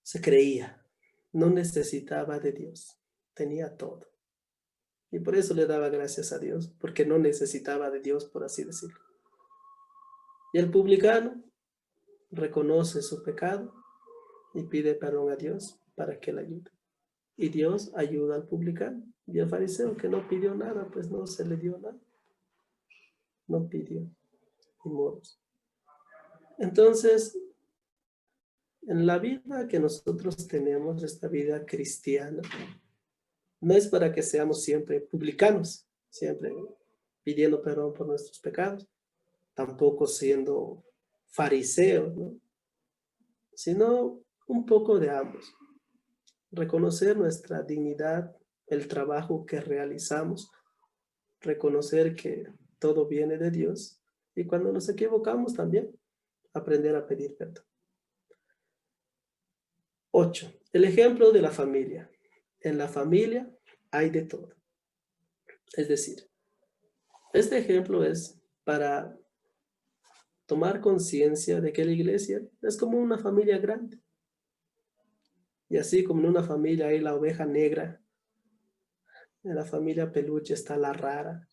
se creía, no necesitaba de Dios, tenía todo. Y por eso le daba gracias a Dios, porque no necesitaba de Dios, por así decirlo. Y el publicano reconoce su pecado y pide perdón a Dios para que le ayude. Y Dios ayuda al publicano. Y el fariseo, que no pidió nada, pues no se le dio nada. No pidió, ni modos. Entonces, en la vida que nosotros tenemos, esta vida cristiana, no es para que seamos siempre publicanos, siempre pidiendo perdón por nuestros pecados, tampoco siendo fariseos, ¿no? Sino un poco de ambos. Reconocer nuestra dignidad, el trabajo que realizamos, reconocer que todo viene de Dios y cuando nos equivocamos también, aprender a pedir perdón. 8. El ejemplo de la familia. En la familia hay de todo. Es decir, este ejemplo es para tomar conciencia de que la iglesia es como una familia grande. Y así como en una familia hay la oveja negra, en la familia peluche está la rara.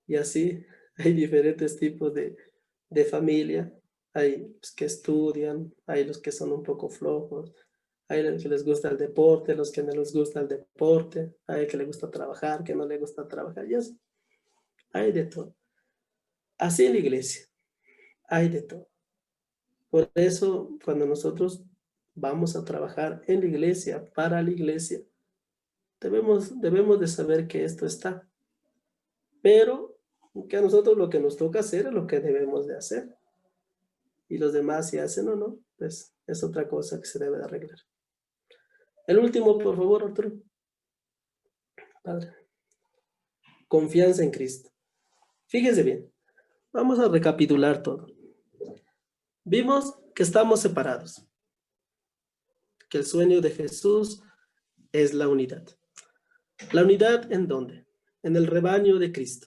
Y así hay diferentes tipos de familia. Hay los que estudian, hay los que son un poco flojos, Hay los que les gusta el deporte, los que no les gusta el deporte, hay que le gusta trabajar, que no le gusta trabajar, y así. Hay de todo. Así en la iglesia, hay de todo. Por eso, cuando nosotros vamos a trabajar en la iglesia, para la iglesia, debemos de saber que esto está. Pero que a nosotros lo que nos toca hacer es lo que debemos de hacer. Y los demás si hacen o no, pues es otra cosa que se debe de arreglar. El último, por favor, Arturo. Padre. Confianza en Cristo. Fíjense bien. Vamos a recapitular todo. Vimos que estamos separados. Que el sueño de Jesús es la unidad. ¿La unidad en dónde? En el rebaño de Cristo.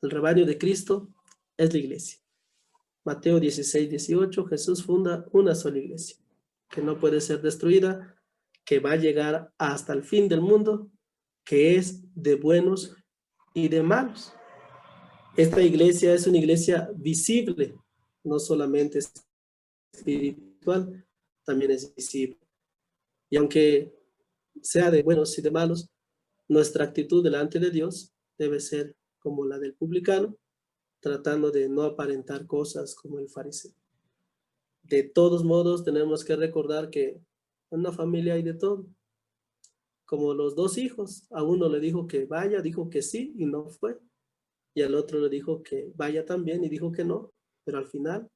El rebaño de Cristo es la iglesia. Mateo 16, 18, Jesús funda una sola iglesia, que no puede ser destruida, que va a llegar hasta el fin del mundo, que es de buenos y de malos. Esta iglesia es una iglesia visible, no solamente espiritual, también es visible. Y aunque sea de buenos y de malos, nuestra actitud delante de Dios debe ser como la del publicano, tratando de no aparentar cosas como el fariseo. De todos modos, tenemos que recordar que en una familia hay de todo. Como los dos hijos, a uno le dijo que vaya, dijo que sí y no fue. Y al otro le dijo que vaya también y dijo que no, pero al final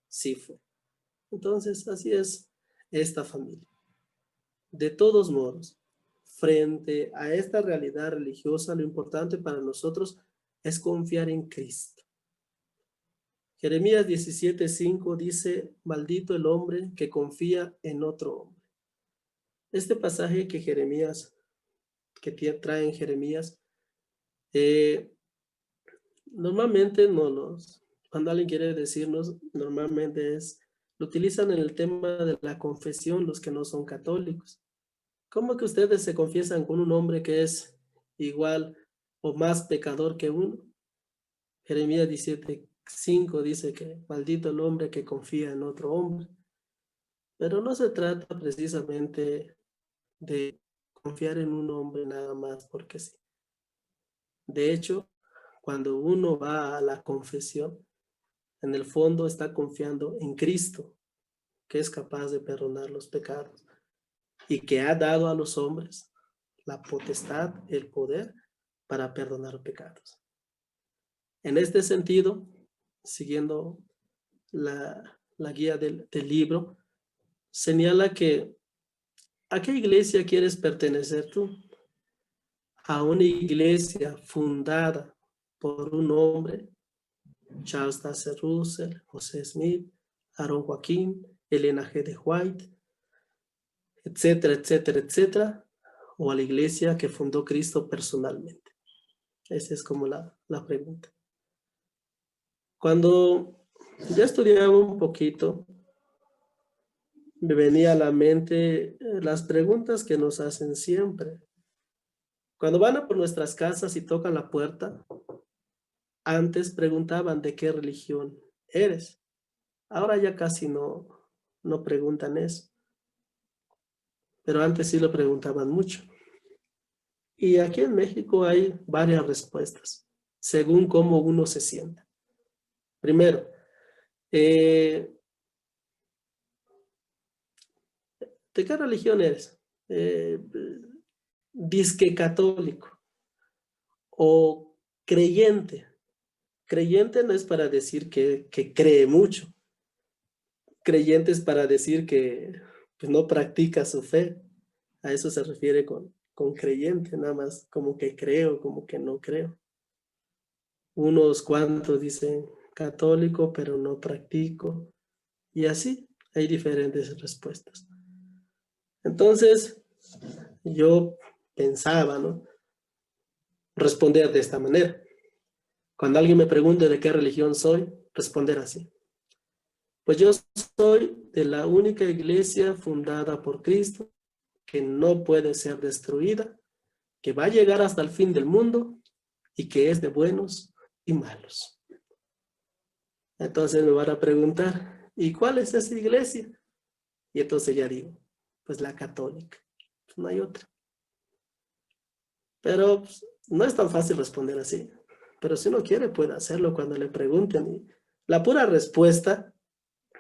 sí fue. Entonces, así es esta familia. De todos modos, frente a esta realidad religiosa, lo importante para nosotros es confiar en Cristo. Jeremías 17:5 dice, maldito el hombre que confía en otro hombre. Este pasaje que trae en Jeremías, normalmente cuando alguien quiere decirnos, normalmente lo utilizan en el tema de la confesión los que no son católicos. ¿Cómo que ustedes se confiesan con un hombre que es igual o más pecador que uno? Jeremías 17:5 dice que maldito el hombre que confía en otro hombre. Pero no se trata precisamente de confiar en un hombre nada más porque sí. De hecho, cuando uno va a la confesión, en el fondo está confiando en Cristo, que es capaz de perdonar los pecados y que ha dado a los hombres la potestad, el poder para perdonar pecados. En este sentido, siguiendo la guía del libro, señala que ¿a qué iglesia quieres pertenecer tú? A una iglesia fundada por un hombre, Charles Taze Russell, José Smith, Aaron Joaquín, Elena G. de White, etcétera, etcétera, etcétera, o a la iglesia que fundó Cristo personalmente. Esa es como la pregunta. Cuando ya estudiaba un poquito, me venía a la mente las preguntas que nos hacen siempre. Cuando van a por nuestras casas y tocan la puerta, antes preguntaban de qué religión eres. Ahora ya casi no preguntan eso. Pero antes sí lo preguntaban mucho. Y aquí en México hay varias respuestas, según cómo uno se sienta. Primero, ¿de qué religión eres? Disque católico o creyente. Creyente no es para decir que cree mucho. Creyente es para decir que pues, no practica su fe. A eso se refiere con creyente, nada más como que creo, como que no creo. Unos cuantos dicen católico, pero no practico. Y así hay diferentes respuestas. Entonces, yo pensaba, ¿no? Responder de esta manera. Cuando alguien me pregunte de qué religión soy, responder así. Pues yo soy de la única iglesia fundada por Cristo, que no puede ser destruida, que va a llegar hasta el fin del mundo y que es de buenos y malos. Entonces me van a preguntar, ¿y cuál es esa iglesia? Y entonces ya digo, pues la católica. Pues, no hay otra. Pero pues, no es tan fácil responder así. Pero si uno quiere, puede hacerlo cuando le pregunten. Y la pura respuesta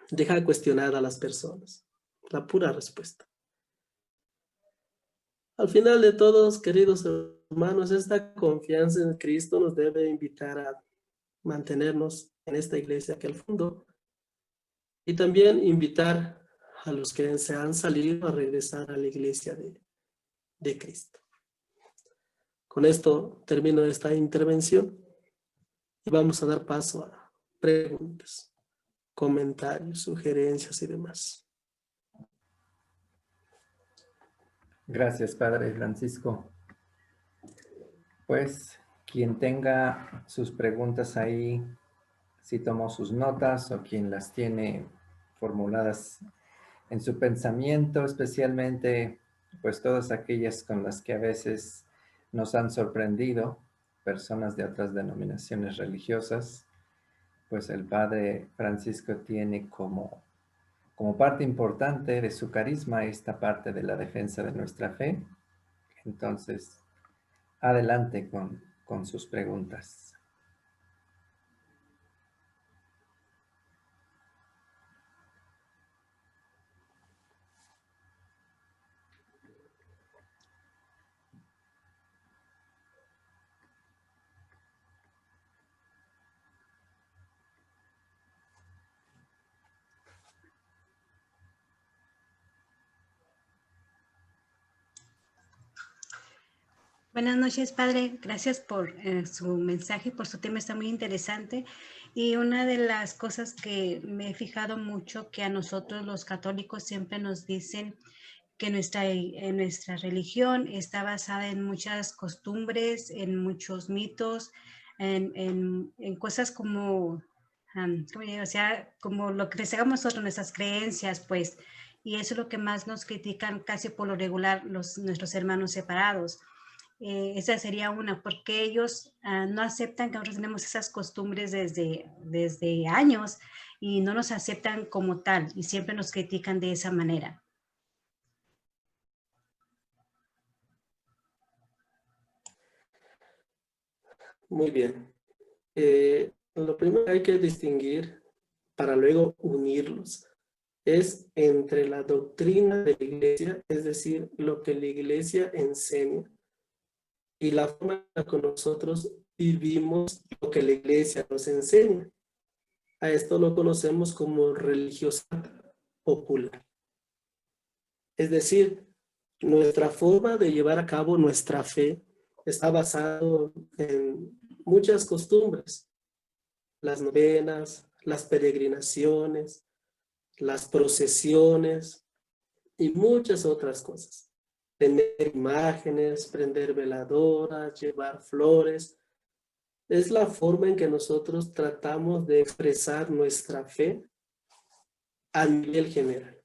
deja cuestionar a las personas. La pura respuesta. Al final de todos, queridos hermanos, esta confianza en Cristo nos debe invitar a mantenernos en esta iglesia que al fondo, y también invitar a los que se han salido a regresar a la iglesia de Cristo. Con esto termino esta intervención y vamos a dar paso a preguntas, comentarios, sugerencias y demás. Gracias, Padre Francisco. Pues quien tenga sus preguntas ahí, si tomó sus notas o quien las tiene formuladas en su pensamiento, especialmente pues todas aquellas con las que a veces nos han sorprendido, personas de otras denominaciones religiosas, pues el Padre Francisco tiene como parte importante de su carisma esta parte de la defensa de nuestra fe. Entonces, adelante con sus preguntas. Buenas noches, Padre. Gracias por su mensaje, por su tema, está muy interesante. Y una de las cosas que me he fijado mucho, que a nosotros los católicos siempre nos dicen que nuestra religión está basada en muchas costumbres, en muchos mitos, en cosas como, ¿cómo digo? O sea, como lo que les hagamos nosotros, nuestras creencias, pues. Y eso es lo que más nos critican casi por lo regular nuestros hermanos separados. Esa sería una, porque ellos no aceptan que nosotros tenemos esas costumbres desde años y no nos aceptan como tal y siempre nos critican de esa manera. Muy bien. Lo primero que hay que distinguir para luego unirlos es entre la doctrina de la iglesia, es decir, lo que la iglesia enseña, y la forma en que nosotros vivimos lo que la iglesia nos enseña. A esto lo conocemos como religiosidad popular. Es decir, nuestra forma de llevar a cabo nuestra fe está basado en muchas costumbres. Las novenas, las peregrinaciones, las procesiones y muchas otras cosas. Tener imágenes, prender veladoras, llevar flores. Es la forma en que nosotros tratamos de expresar nuestra fe a nivel general.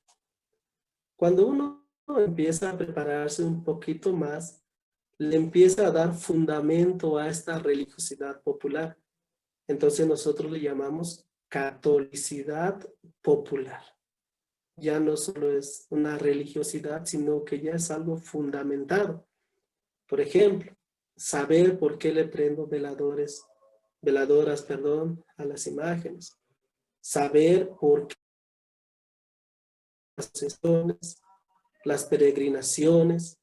Cuando uno empieza a prepararse un poquito más, le empieza a dar fundamento a esta religiosidad popular. Entonces nosotros le llamamos catolicidad popular. Ya no solo es una religiosidad, sino que ya es algo fundamentado. Por ejemplo, saber por qué le prendo veladoras, a las imágenes. Saber por qué las procesiones, las peregrinaciones,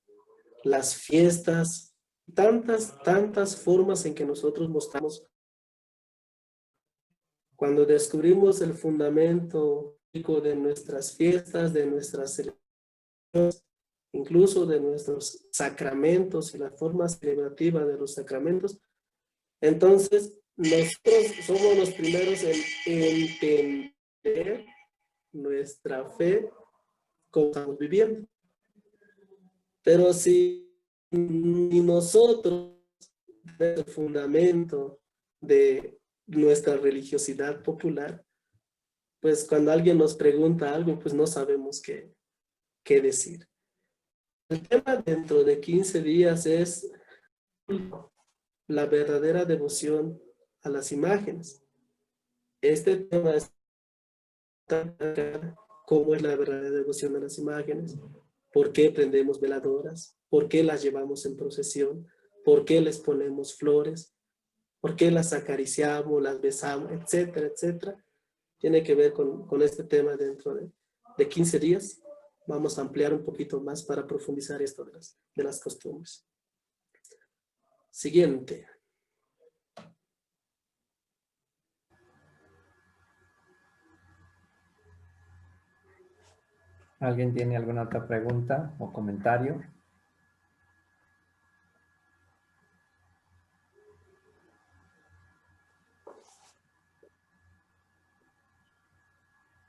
las fiestas, tantas formas en que nosotros mostramos. Cuando descubrimos el fundamento de nuestras fiestas, de nuestras celebraciones, incluso de nuestros sacramentos y la forma celebrativa de los sacramentos, entonces nosotros somos los primeros en entender nuestra fe como estamos viviendo. Pero si nosotros tenemos el fundamento de nuestra religiosidad popular, pues cuando alguien nos pregunta algo, pues no sabemos qué decir. El tema dentro de 15 días es la verdadera devoción a las imágenes. Este tema es cómo es la verdadera devoción a las imágenes, ¿Por qué prendemos veladoras? ¿Por qué las llevamos en procesión? ¿Por qué les ponemos flores? ¿Por qué las acariciamos, las besamos, etcétera, etcétera? Tiene que ver con este tema dentro de 15 días. Vamos a ampliar un poquito más para profundizar esto de las costumbres. Siguiente. ¿Alguien tiene alguna otra pregunta o comentario?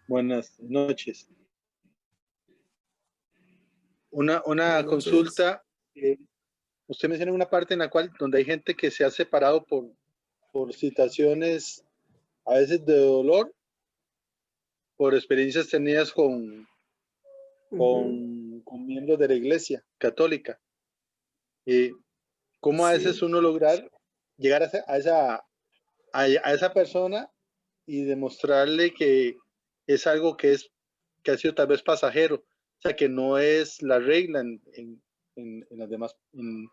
Buenas noches. Una Buenas noches. consulta. Usted menciona una parte en la cual donde hay gente que se ha separado por situaciones a veces de dolor, por experiencias tenidas con miembros de la Iglesia Católica. ¿Cómo a veces uno lograr llegar a esa persona y demostrarle que es algo que ha sido tal vez pasajero, o sea, que no es la regla en las demás, en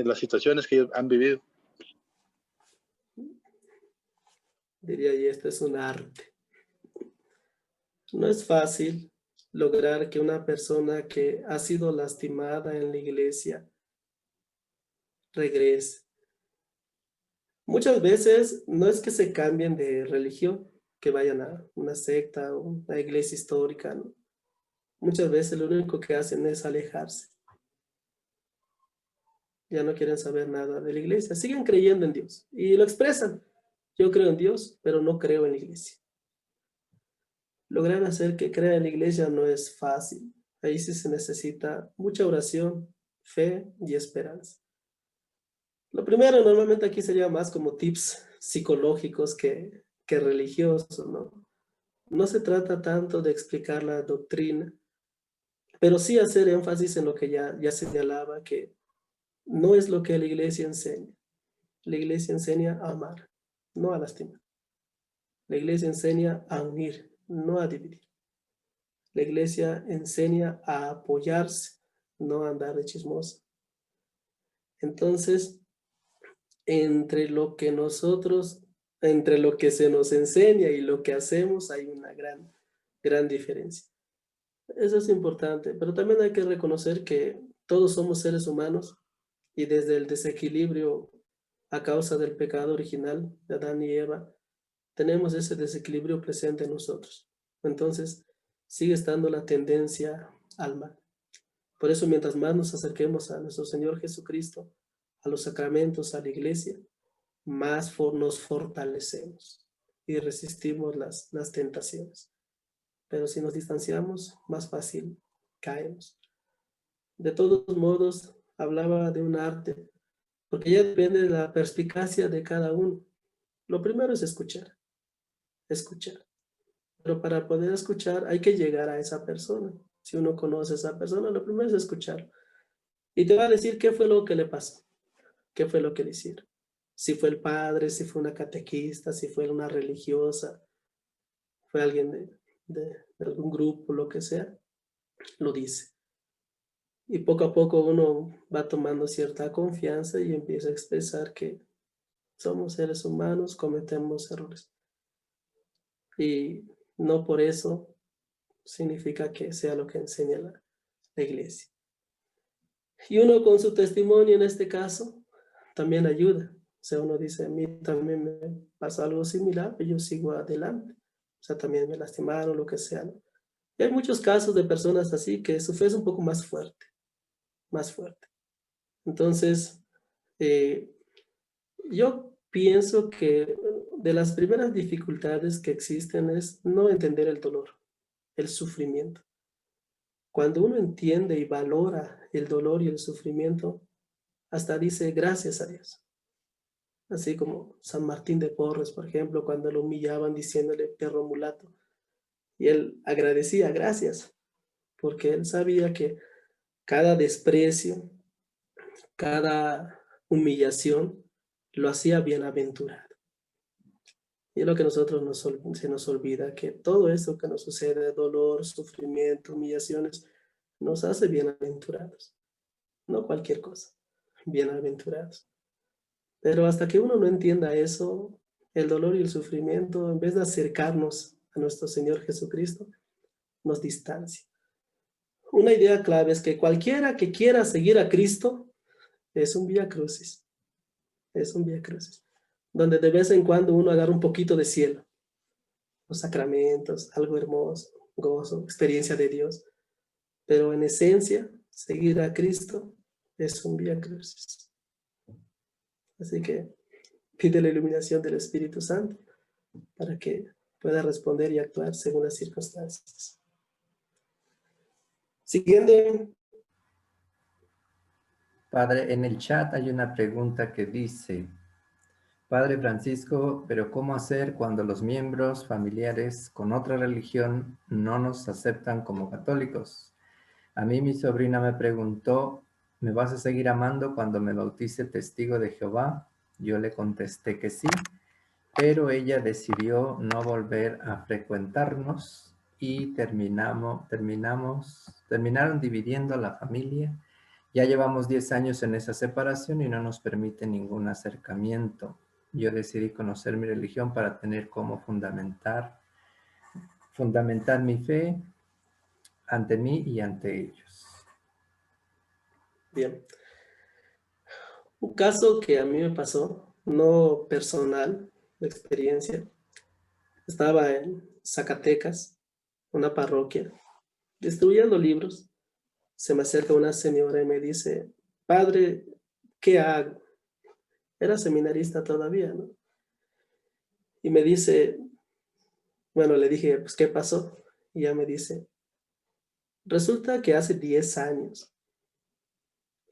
las situaciones que ellos han vivido? Diría yo, esto es un arte. No es fácil lograr que una persona que ha sido lastimada en la iglesia regrese. Muchas veces no es que se cambien de religión, que vayan a una secta o una iglesia histórica, ¿no? Muchas veces lo único que hacen es alejarse. Ya no quieren saber nada de la iglesia. Siguen creyendo en Dios y lo expresan. Yo creo en Dios, pero no creo en la iglesia. Lograr hacer que crea en la iglesia no es fácil. Ahí sí se necesita mucha oración, fe y esperanza. Lo primero, normalmente aquí sería más como tips psicológicos que religiosos, ¿no? No se trata tanto de explicar la doctrina, pero sí hacer énfasis en lo que ya señalaba, que no es lo que la iglesia enseña. La iglesia enseña a amar, no a lastimar. La iglesia enseña a unir, no a dividir. La iglesia enseña a apoyarse, no a andar de chismosa. Entonces, entre lo que se nos enseña y lo que hacemos hay una gran diferencia. Eso es importante, pero también hay que reconocer que todos somos seres humanos y desde el desequilibrio a causa del pecado original de Adán y Eva, tenemos ese desequilibrio presente en nosotros. Entonces, sigue estando la tendencia al mal. Por eso, mientras más nos acerquemos a nuestro Señor Jesucristo, a los sacramentos, a la iglesia, más nos fortalecemos y resistimos las tentaciones. Pero si nos distanciamos, más fácil caemos. De todos modos, hablaba de un arte, porque ya depende de la perspicacia de cada uno. Lo primero es escuchar. Pero para poder escuchar hay que llegar a esa persona. Si uno conoce a esa persona, lo primero es escuchar. Y te va a decir qué fue lo que le pasó, qué fue lo que le hicieron. Si fue el padre, si fue una catequista, si fue una religiosa, fue alguien de algún grupo, lo que sea, lo dice. Y poco a poco uno va tomando cierta confianza y empieza a expresar que somos seres humanos, cometemos errores. Y no por eso significa que sea lo que enseña la iglesia. Y uno con su testimonio en este caso también ayuda. O sea, uno dice, a mí también me pasa algo similar, pero yo sigo adelante. O sea, también me lastimaron, lo que sea, ¿no? Y hay muchos casos de personas así que su fe es un poco más fuerte. Entonces, yo pienso que de las primeras dificultades que existen es no entender el dolor, el sufrimiento. Cuando uno entiende y valora el dolor y el sufrimiento, hasta dice gracias a Dios. Así como San Martín de Porres, por ejemplo, cuando lo humillaban diciéndole perro mulato. Y él agradecía gracias, porque él sabía que cada desprecio, cada humillación, lo hacía bienaventurado. Y es lo que nosotros se nos olvida, que todo esto que nos sucede, dolor, sufrimiento, humillaciones, nos hace bienaventurados. No cualquier cosa, bienaventurados. Pero hasta que uno no entienda eso, el dolor y el sufrimiento, en vez de acercarnos a nuestro Señor Jesucristo, nos distancia. Una idea clave es que cualquiera que quiera seguir a Cristo es un vía crucis. Es un vía crucis. Donde de vez en cuando uno agarra un poquito de cielo. Los sacramentos, algo hermoso, gozo, experiencia de Dios. Pero en esencia, seguir a Cristo es un vía crucis. Así que pide la iluminación del Espíritu Santo para que pueda responder y actuar según las circunstancias. Siguiente. Padre, en el chat hay una pregunta que dice, Padre Francisco, pero ¿cómo hacer cuando los miembros familiares con otra religión no nos aceptan como católicos? A mí mi sobrina me preguntó, ¿me vas a seguir amando cuando me bautice testigo de Jehová? Yo le contesté que sí, pero ella decidió no volver a frecuentarnos y terminaron dividiendo la familia. Ya llevamos 10 años en esa separación y no nos permite ningún acercamiento. Yo decidí conocer mi religión para tener cómo fundamentar mi fe ante mí y ante ellos. Bien. Un caso que a mí me pasó, no personal, de experiencia. Estaba en Zacatecas, una parroquia, distribuyendo libros. Se me acerca una señora y me dice, padre, ¿qué hago? Era seminarista todavía, ¿no? Y me dice, bueno, le dije, pues, ¿qué pasó? Y ella me dice, resulta que hace 10 años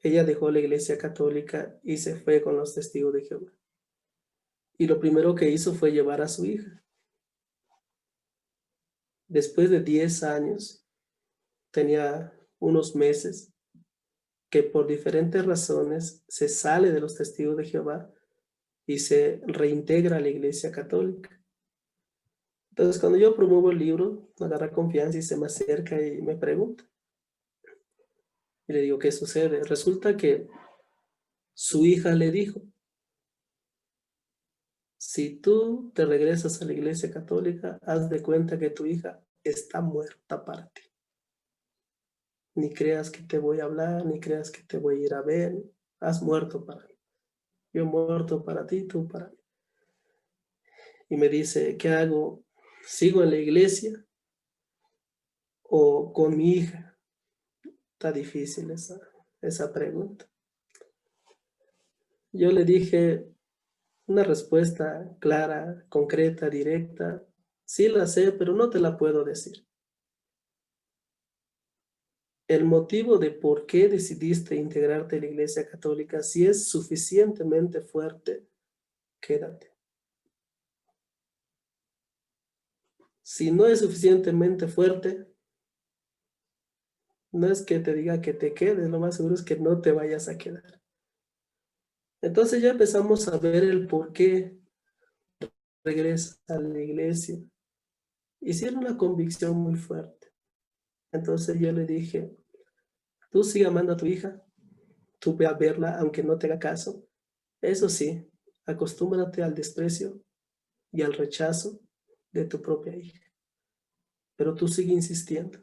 ella dejó la iglesia católica y se fue con los testigos de Jehová. Y lo primero que hizo fue llevar a su hija. Después de 10 años, tenía unos meses que por diferentes razones se sale de los testigos de Jehová y se reintegra a la iglesia católica. Entonces, cuando yo promuevo el libro, me agarra confianza y se me acerca y me pregunta. Y le digo, ¿qué sucede? Resulta que su hija le dijo, si tú te regresas a la iglesia católica, haz de cuenta que tu hija está muerta para ti. Ni creas que te voy a hablar, ni creas que te voy a ir a ver. Has muerto para mí. Yo he muerto para ti, tú para mí. Y me dice, ¿qué hago? ¿Sigo en la iglesia o con mi hija? Está difícil esa pregunta. Yo le dije una respuesta clara, concreta, directa. Sí la sé, pero no te la puedo decir. El motivo de por qué decidiste integrarte a la iglesia católica, si es suficientemente fuerte, quédate. Si no es suficientemente fuerte, no es que te diga que te quedes, lo más seguro es que no te vayas a quedar. Entonces ya empezamos a ver el por qué regresa a la iglesia. Hicieron una convicción muy fuerte. Entonces yo le dije, tú sigue amando a tu hija, tú ve a verla aunque no te haga caso. Eso sí, acostúmbrate al desprecio y al rechazo de tu propia hija. Pero tú sigue insistiendo.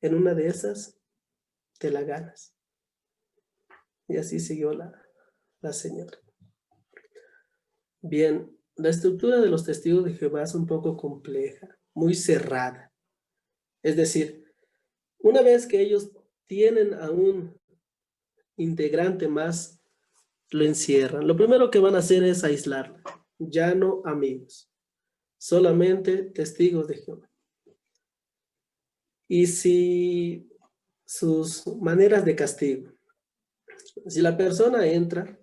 En una de esas, te la ganas. Y así siguió la señora. Bien, la estructura de los testigos de Jehová es un poco compleja, muy cerrada. Es decir, una vez que ellos tienen a un integrante más, lo encierran. Lo primero que van a hacer es aislarlo. Ya no amigos, solamente testigos de Jehová. Y si sus maneras de castigo, si la persona entra,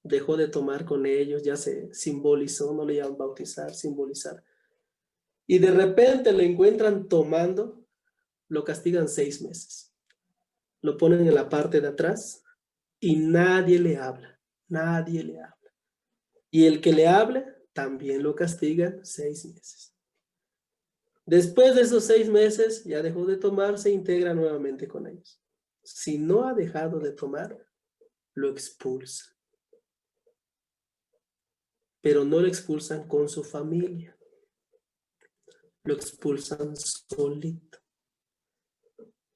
dejó de tomar con ellos, ya se simbolizó, no le llaman bautizar, simbolizar, y de repente le encuentran tomando, lo castigan 6 meses. Lo ponen en la parte de atrás y nadie le habla, nadie le habla. Y el que le hable, también lo castigan 6 meses. Después de esos 6 meses, ya dejó de tomar, se integra nuevamente con ellos. Si no ha dejado de tomar, lo expulsa. Pero no lo expulsan con su familia. Lo expulsan solito.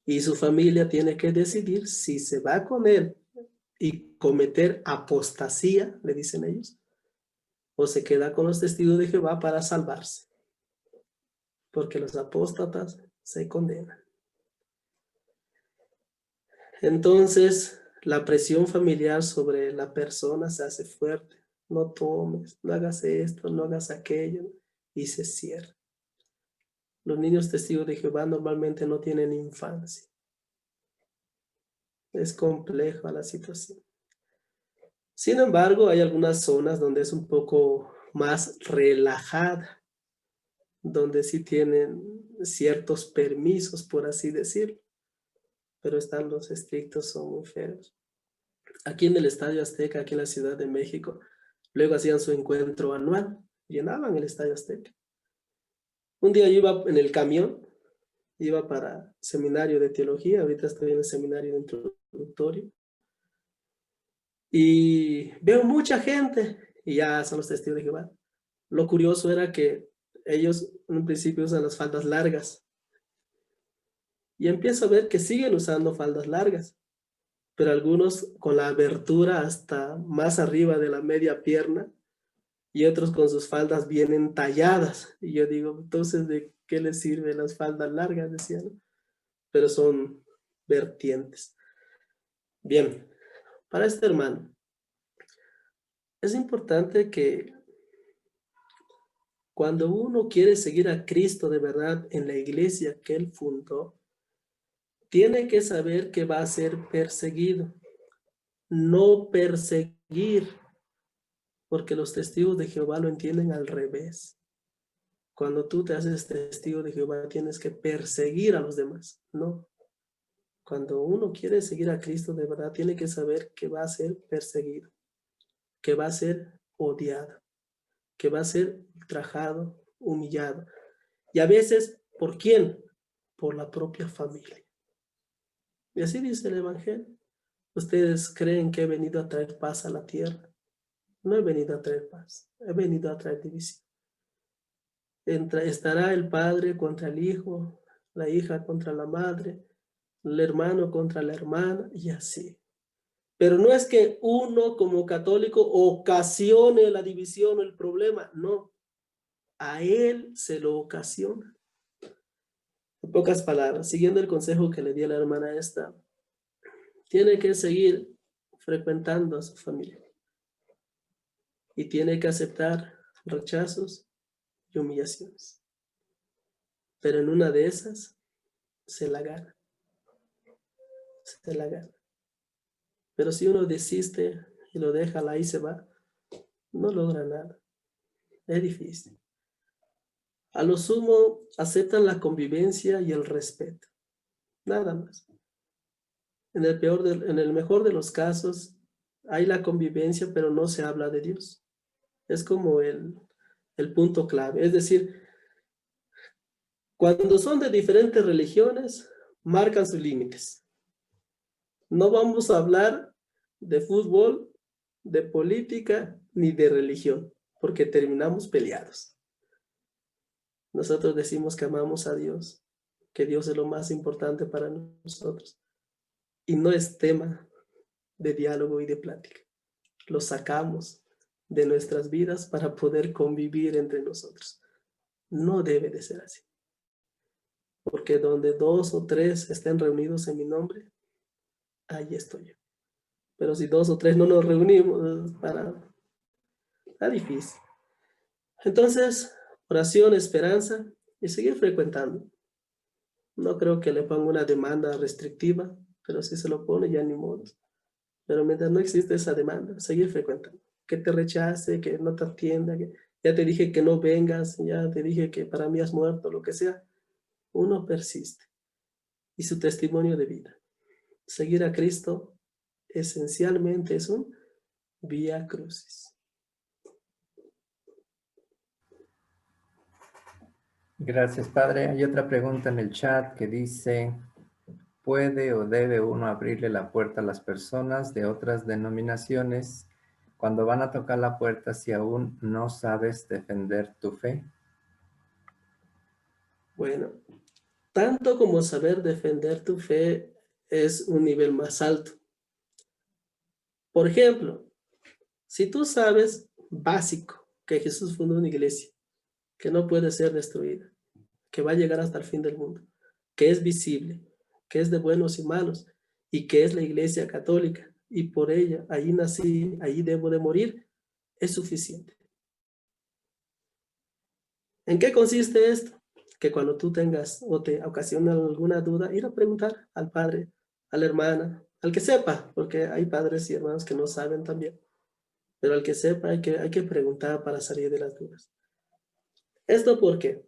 Y su familia tiene que decidir si se va con él y cometer apostasía, le dicen ellos, o se queda con los testigos de Jehová para salvarse. Porque los apóstatas se condenan. Entonces, la presión familiar sobre la persona se hace fuerte. No tomes, no hagas esto, no hagas aquello, y se cierra. Los niños testigos de Jehová normalmente no tienen infancia. Es compleja la situación. Sin embargo, hay algunas zonas donde es un poco más relajada, donde sí tienen ciertos permisos, por así decirlo, pero están los estrictos, son muy feos. Aquí en el Estadio Azteca, aquí en la Ciudad de México, luego hacían su encuentro anual, llenaban el Estadio Azteca. Un día yo iba en el camión, iba para seminario de teología, ahorita estoy en el seminario introductorio, y veo mucha gente, y ya son los testigos de Jehová. Lo curioso era que ellos en un principio usan las faldas largas, y empiezo a ver que siguen usando faldas largas, pero algunos con la abertura hasta más arriba de la media pierna, y otros con sus faldas bien entalladas. Y yo digo, entonces, ¿de qué les sirven las faldas largas? Decían, pero son vertientes. Bien, para este hermano, es importante que cuando uno quiere seguir a Cristo de verdad en la iglesia que él fundó, tiene que saber que va a ser perseguido, no perseguir, porque los testigos de Jehová lo entienden al revés. Cuando tú te haces testigo de Jehová, tienes que perseguir a los demás, ¿no? Cuando uno quiere seguir a Cristo de verdad, tiene que saber que va a ser perseguido, que va a ser odiado, que va a ser ultrajado, humillado. Y a veces, ¿por quién? Por la propia familia. Y así dice el Evangelio. ¿Ustedes creen que he venido a traer paz a la tierra? No he venido a traer paz, he venido a traer división. Estará el padre contra el hijo, la hija contra la madre, el hermano contra la hermana, y así. Pero no es que uno como católico ocasione la división o el problema, no. A él se lo ocasiona. En pocas palabras, siguiendo el consejo que le di a la hermana esta, tiene que seguir frecuentando a su familia. Y tiene que aceptar rechazos y humillaciones. Pero en una de esas se la gana. Se la gana. Pero si uno desiste y lo deja ahí se va, no logra nada. Es difícil. A lo sumo aceptan la convivencia y el respeto. Nada más. En el mejor de los casos hay la convivencia, pero no se habla de Dios. Es como el punto clave. Es decir, cuando son de diferentes religiones, marcan sus límites. No vamos a hablar de fútbol, de política, ni de religión, porque terminamos peleados. Nosotros decimos que amamos a Dios, que Dios es lo más importante para nosotros. Y no es tema de diálogo y de plática. Lo sacamos de nuestras vidas para poder convivir entre nosotros. No debe de ser así. Porque donde 2 o 3 estén reunidos en mi nombre, ahí estoy yo. Pero si 2 o 3 no nos reunimos, está difícil. Entonces, oración, esperanza y seguir frecuentando. No creo que le ponga una demanda restrictiva, pero si se lo pone ya ni modo. Pero mientras no existe esa demanda, seguir frecuentando. Que te rechace, que no te atienda, que ya te dije que no vengas, ya te dije que para mí has muerto, lo que sea. Uno persiste. Y su testimonio de vida. Seguir a Cristo esencialmente es un vía crucis. Gracias, Padre. Hay otra pregunta en el chat que dice, ¿puede o debe uno abrirle la puerta a las personas de otras denominaciones cuando van a tocar la puerta si aún no sabes defender tu fe? Bueno, tanto como saber defender tu fe es un nivel más alto. Por ejemplo, si tú sabes básico que Jesús fundó una iglesia que no puede ser destruida, que va a llegar hasta el fin del mundo, que es visible, que es de buenos y malos, y que es la iglesia católica, y por ella, ahí nací, ahí debo de morir, es suficiente. ¿En qué consiste esto? Que cuando tú tengas o te ocasiona alguna duda, ir a preguntar al padre, a la hermana, al que sepa, porque hay padres y hermanos que no saben también, pero al que sepa hay que preguntar para salir de las dudas. ¿Esto por qué?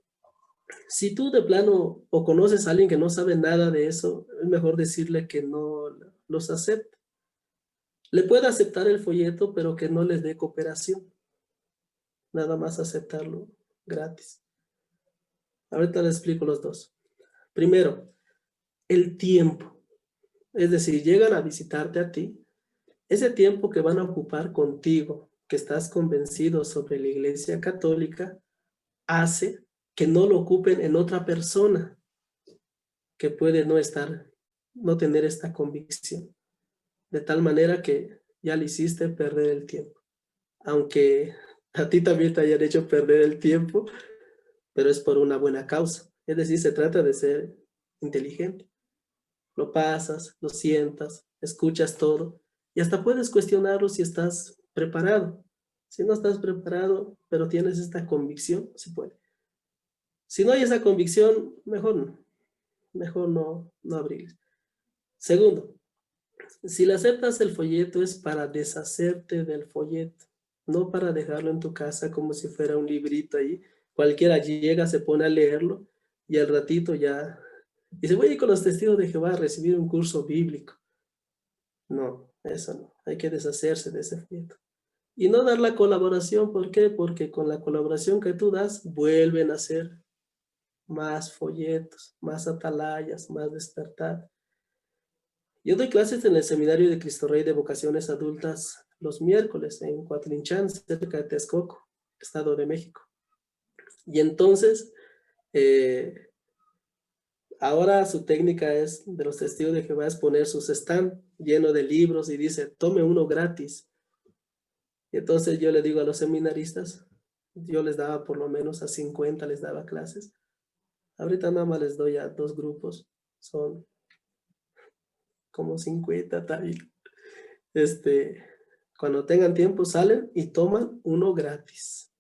Si tú de plano o conoces a alguien que no sabe nada de eso, es mejor decirle que no los acepte. Le puede aceptar el folleto, pero que no les dé cooperación. Nada más aceptarlo gratis. Ahorita les explico los dos. Primero, el tiempo. Es decir, llegan a visitarte a ti. Ese tiempo que van a ocupar contigo, que estás convencido sobre la Iglesia Católica, hace que no lo ocupen en otra persona que puede no tener esta convicción. De tal manera que ya le hiciste perder el tiempo. Aunque a ti también te hayan hecho perder el tiempo, pero es por una buena causa. Es decir, se trata de ser inteligente. Lo pasas, lo sientas, escuchas todo y hasta puedes cuestionarlo si estás preparado. Si no estás preparado, pero tienes esta convicción, se puede. Si no hay esa convicción, mejor no abrirles. Segundo, si le aceptas el folleto es para deshacerte del folleto, no para dejarlo en tu casa como si fuera un librito ahí. Cualquiera llega, se pone a leerlo y al ratito ya dice, voy a ir con los testigos de Jehová a recibir un curso bíblico. No, eso no. Hay que deshacerse de ese folleto. Y no dar la colaboración. ¿Por qué? Porque con la colaboración que tú das, vuelven a hacer más folletos, más atalayas, más despertar. Yo doy clases en el Seminario de Cristo Rey de Vocaciones Adultas los miércoles en Coatlinchán, cerca de Texcoco, Estado de México. Y entonces, ahora su técnica es, de los testigos de Jehová, es poner sus stand lleno de libros y dice, tome uno gratis. Y entonces yo le digo a los seminaristas, yo les daba por lo menos a 50, les daba clases. Ahorita nada más les doy a 2 grupos, son como 50 tal. Cuando tengan tiempo salen y toman uno gratis.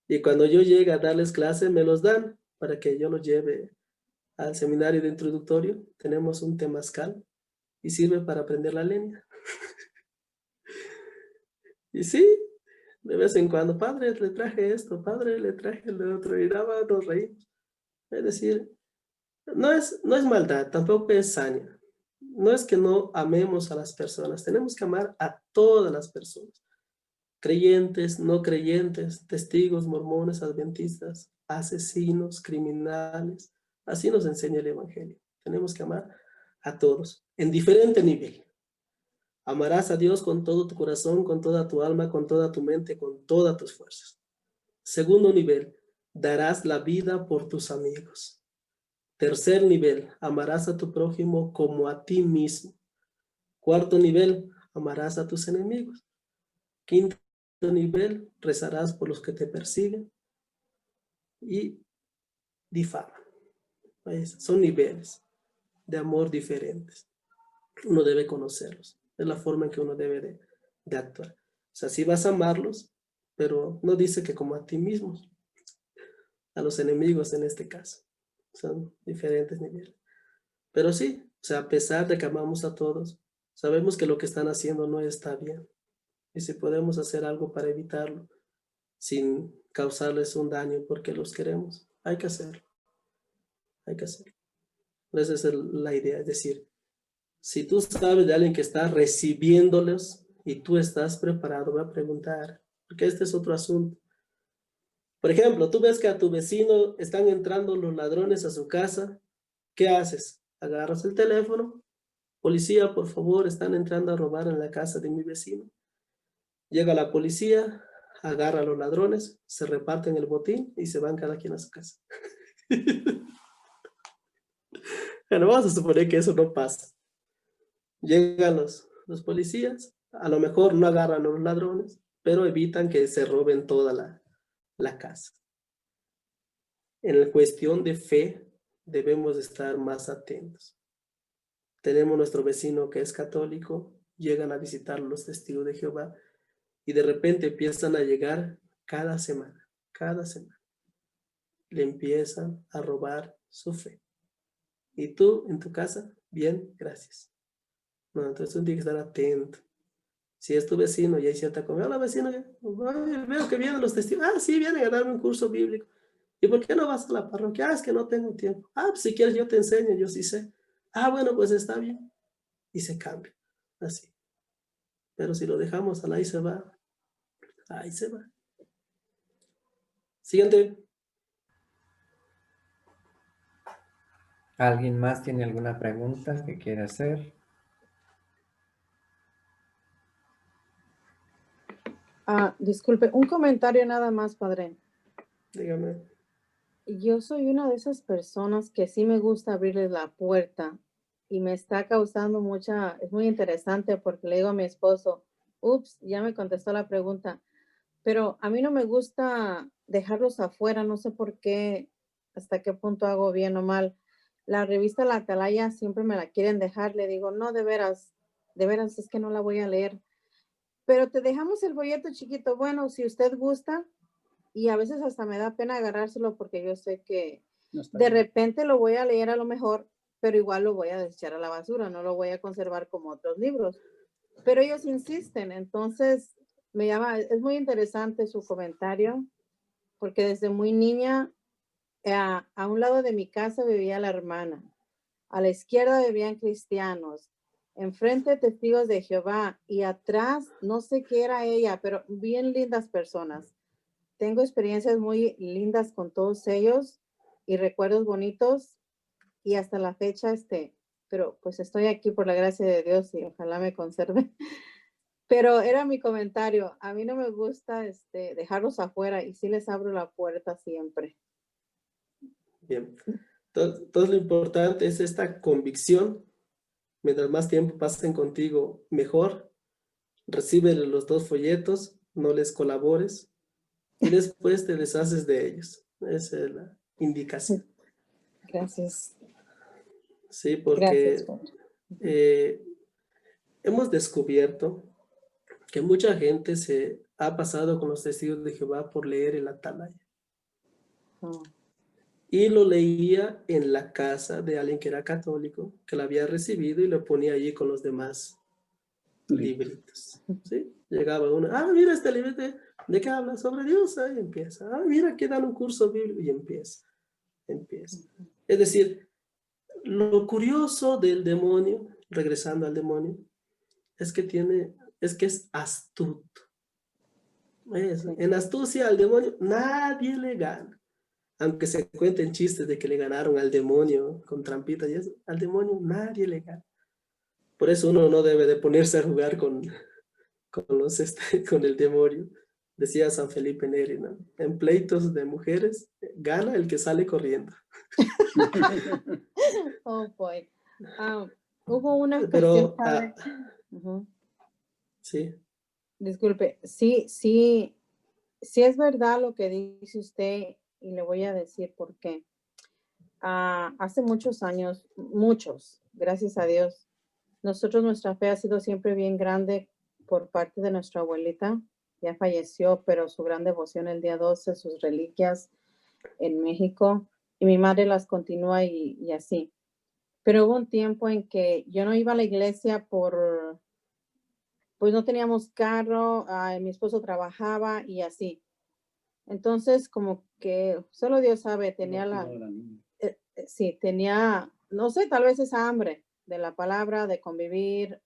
Y cuando yo llegue a darles clase, me los dan para que yo los lleve al seminario de introductorio. Tenemos un temazcal y sirve para aprender la lengua. Y sí, de vez en cuando, padre, le traje esto, padre, le traje lo otro, y nada, nos reímos. Es decir, no es maldad, tampoco es saña. No es que no amemos a las personas, tenemos que amar a todas las personas. Creyentes, no creyentes, testigos, mormones, adventistas, asesinos, criminales. Así nos enseña el Evangelio. Tenemos que amar a todos, en diferente nivel. Amarás a Dios con todo tu corazón, con toda tu alma, con toda tu mente, con todas tus fuerzas. Segundo nivel, darás la vida por tus amigos. Tercer nivel, amarás a tu prójimo como a ti mismo. Cuarto nivel, amarás a tus enemigos. Quinto nivel, rezarás por los que te persiguen y difaman. Son niveles de amor diferentes. Uno debe conocerlos. Es la forma en que uno debe de actuar. O sea, sí vas a amarlos, pero no dice que como a ti mismo. A los enemigos en este caso. Son diferentes niveles. Pero sí, o sea, a pesar de que amamos a todos, sabemos que lo que están haciendo no está bien. Y si podemos hacer algo para evitarlo, sin causarles un daño porque los queremos, hay que hacerlo. Hay que hacerlo. Esa es la idea. Es decir, si tú sabes de alguien que está recibiéndolos y tú estás preparado, va a preguntar, porque este es otro asunto. Por ejemplo, tú ves que a tu vecino están entrando los ladrones a su casa. ¿Qué haces? Agarras el teléfono. Policía, por favor, están entrando a robar en la casa de mi vecino. Llega la policía, agarra a los ladrones, se reparten el botín y se van cada quien a su casa. Bueno, vamos a suponer que eso no pasa. Llegan los policías, a lo mejor no agarran a los ladrones, pero evitan que se roben toda la casa. En la cuestión de fe, debemos estar más atentos. Tenemos nuestro vecino que es católico, llegan a visitar los testigos de Jehová y de repente empiezan a llegar cada semana. Le empiezan a robar su fe. Y tú en tu casa, bien, gracias. No, entonces uno tiene que estar atento. Si es tu vecino y hay cierta comida, hola vecino, veo que vienen los testigos. Ah, sí, vienen a darme un curso bíblico. ¿Y por qué no vas a la parroquia? Ah, es que no tengo tiempo. Ah, pues si quieres yo te enseño, yo sí sé. Ah, bueno, pues está bien. Y se cambia, así. Pero si lo dejamos ahí se va. Ahí se va. Siguiente. ¿Alguien más tiene alguna pregunta que quiera hacer? Disculpe, un comentario nada más, padre. Dígame. Yo soy una de esas personas que sí me gusta abrirles la puerta y me está causando es muy interesante porque le digo a mi esposo, ups, ya me contestó la pregunta, pero a mí no me gusta dejarlos afuera, no sé por qué, hasta qué punto hago bien o mal. La revista La Atalaya siempre me la quieren dejar, le digo, no, de veras es que no la voy a leer. Pero te dejamos el folleto chiquito, bueno, si usted gusta, y a veces hasta me da pena agarrárselo porque yo sé que No está de bien. repente lo voy a leer a lo mejor, pero igual lo voy a desechar a la basura, no lo voy a conservar como otros libros. Pero ellos insisten, entonces es muy interesante su comentario, porque desde muy niña, a un lado de mi casa vivía la hermana, a la izquierda vivían cristianos, enfrente testigos de Jehová y atrás no sé qué era ella, pero bien lindas personas. Tengo experiencias muy lindas con todos ellos y recuerdos bonitos y hasta la fecha, pero pues estoy aquí por la gracia de Dios y ojalá me conserve. Pero era mi comentario. A mí no me gusta dejarlos afuera y sí les abro la puerta siempre. Bien. Entonces lo importante es esta convicción. Mientras más tiempo pasen contigo, mejor. Recibe los 2 folletos, no les colabores y después te deshaces de ellos. Esa es la indicación. Gracias. Sí, Gracias, porque hemos descubierto que mucha gente se ha pasado con los testigos de Jehová por leer el Atalaya. Oh. Y lo leía en la casa de alguien que era católico, que lo había recibido y lo ponía allí con los demás libritos. ¿Sí? Llegaba uno, mira este librito, ¿de qué habla? Sobre Dios. Ahí empieza. Mira, aquí dan un curso bíblico y empieza. Es decir, lo curioso del demonio, regresando al demonio, es que es astuto. En astucia al demonio nadie le gana. Aunque se cuenten chistes de que le ganaron al demonio con trampitas y eso, al demonio nadie le gana. Por eso uno no debe de ponerse a jugar con el demonio. Decía San Felipe Neri, ¿no? En pleitos de mujeres, gana el que sale corriendo. Oh, boy. Hubo una Pero, ocasión, padre. sí. Disculpe, sí es verdad lo que dice usted y le voy a decir por qué. Hace muchos años, gracias a Dios, nuestra fe ha sido siempre bien grande por parte de nuestra abuelita. Ya falleció, pero su gran devoción el día 12, sus reliquias en México, y mi madre las continúa y así. Pero hubo un tiempo en que yo no iba a la iglesia pues no teníamos carro, mi esposo trabajaba y así. Entonces, como que solo Dios sabe, tenía no sé, tal vez esa hambre de la palabra, de convivir.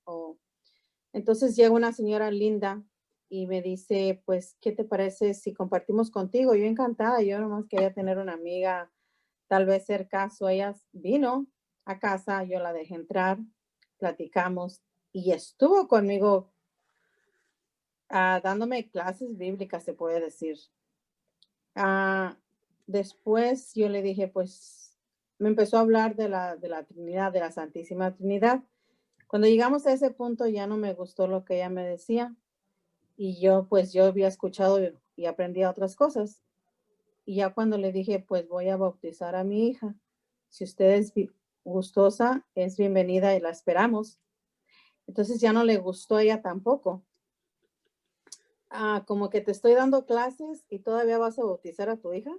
Entonces llega una señora linda y me dice, pues, ¿qué te parece si compartimos contigo? Yo encantada, yo nomás quería tener una amiga, tal vez ser caso. Ella vino a casa, yo la dejé entrar, platicamos y estuvo conmigo dándome clases bíblicas, se puede decir. Después yo le dije, pues, me empezó a hablar de la Trinidad, de la Santísima Trinidad. Cuando llegamos a ese punto ya no me gustó lo que ella me decía y yo había escuchado y aprendí otras cosas. Y ya cuando le dije, pues voy a bautizar a mi hija, si usted es gustosa, es bienvenida y la esperamos. Entonces ya no le gustó a ella tampoco. Como que te estoy dando clases y todavía vas a bautizar a tu hija.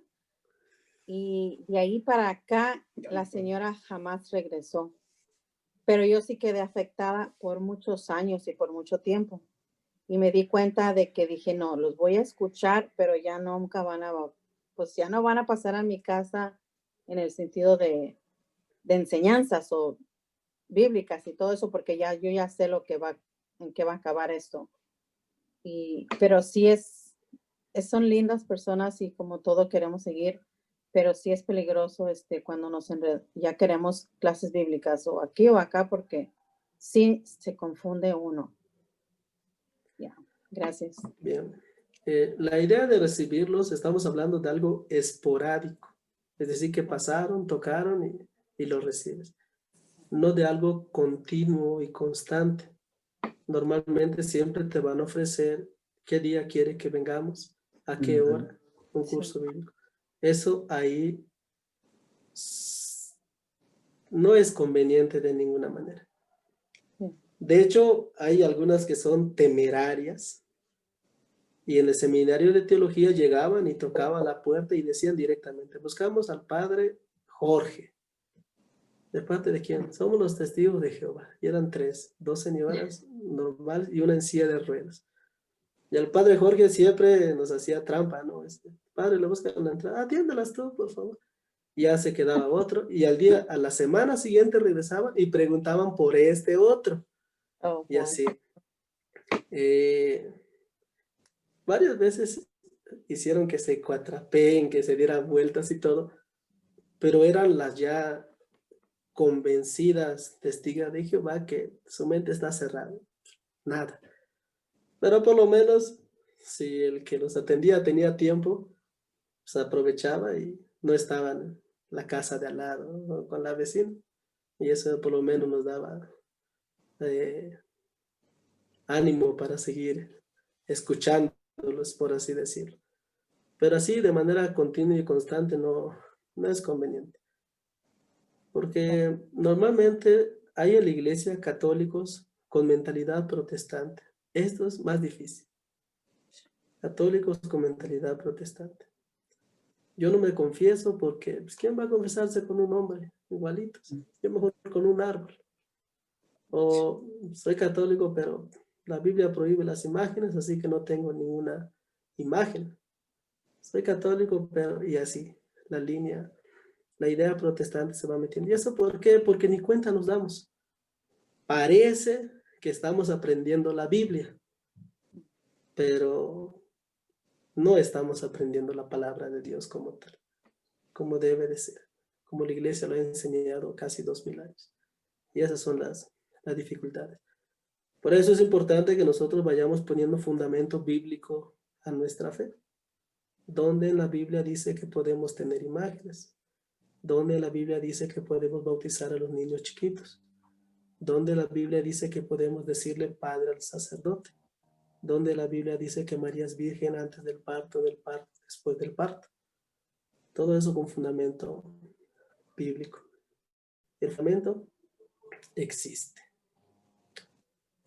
Y de ahí para acá, la señora jamás regresó. Pero yo sí quedé afectada por muchos años y por mucho tiempo. Y me di cuenta de que dije, no, los voy a escuchar, pero ya nunca ya no van a pasar a mi casa en el sentido de enseñanzas o bíblicas y todo eso, porque yo ya sé en qué va a acabar esto. Pero sí son lindas personas y como todo queremos seguir, pero sí es peligroso cuando ya queremos clases bíblicas o aquí o acá, porque sí se confunde uno. Ya, gracias. Bien. La idea de recibirlos, estamos hablando de algo esporádico, es decir, que pasaron, tocaron y lo recibes, no de algo continuo y constante. Normalmente siempre te van a ofrecer qué día quiere que vengamos, a qué hora, un curso bíblico. Eso ahí no es conveniente de ninguna manera. De hecho, hay algunas que son temerarias y en el seminario de teología llegaban y tocaban la puerta y decían directamente, buscamos al padre Jorge. ¿De parte de quién? Somos los testigos de Jehová. Y eran 3, 2 señoras normales y una en silla de ruedas. Y el padre Jorge siempre nos hacía trampa, ¿no? Padre, le buscan la entrada, atiéndelas tú, por favor. Y ya se quedaba otro. Y a la semana siguiente regresaban y preguntaban por este otro. Oh, y así. Varias veces hicieron que se cuatrapeen, que se dieran vueltas y todo, pero eran las ya convencidas testigas de Jehová que su mente está cerrada. Nada. Pero por lo menos, si el que los atendía tenía tiempo, se aprovechaba y no estaba en la casa de al lado, ¿no? Con la vecina. Y eso por lo menos nos daba ánimo para seguir escuchándolos, por así decirlo. Pero así de manera continua y constante no es conveniente. Porque normalmente hay en la iglesia católicos con mentalidad protestante. Esto es más difícil. Católicos con mentalidad protestante. Yo no me confieso porque, pues, ¿quién va a confesarse con un hombre igualito? Yo mejor con un árbol. O soy católico, pero la Biblia prohíbe las imágenes, así que no tengo ninguna imagen. Soy católico, pero y así, la idea protestante se va metiendo. ¿Y eso por qué? Porque ni cuenta nos damos. Parece que estamos aprendiendo la Biblia, pero no estamos aprendiendo la palabra de Dios como tal, como debe de ser, como la iglesia lo ha enseñado casi 2000 años. Y esas son las dificultades. Por eso es importante que nosotros vayamos poniendo fundamento bíblico a nuestra fe. Donde la Biblia dice que podemos tener imágenes, donde la Biblia dice que podemos bautizar a los niños chiquitos, donde la Biblia dice que podemos decirle padre al sacerdote, donde la Biblia dice que María es virgen antes del parto, después del parto. Todo eso con fundamento bíblico. El fundamento existe.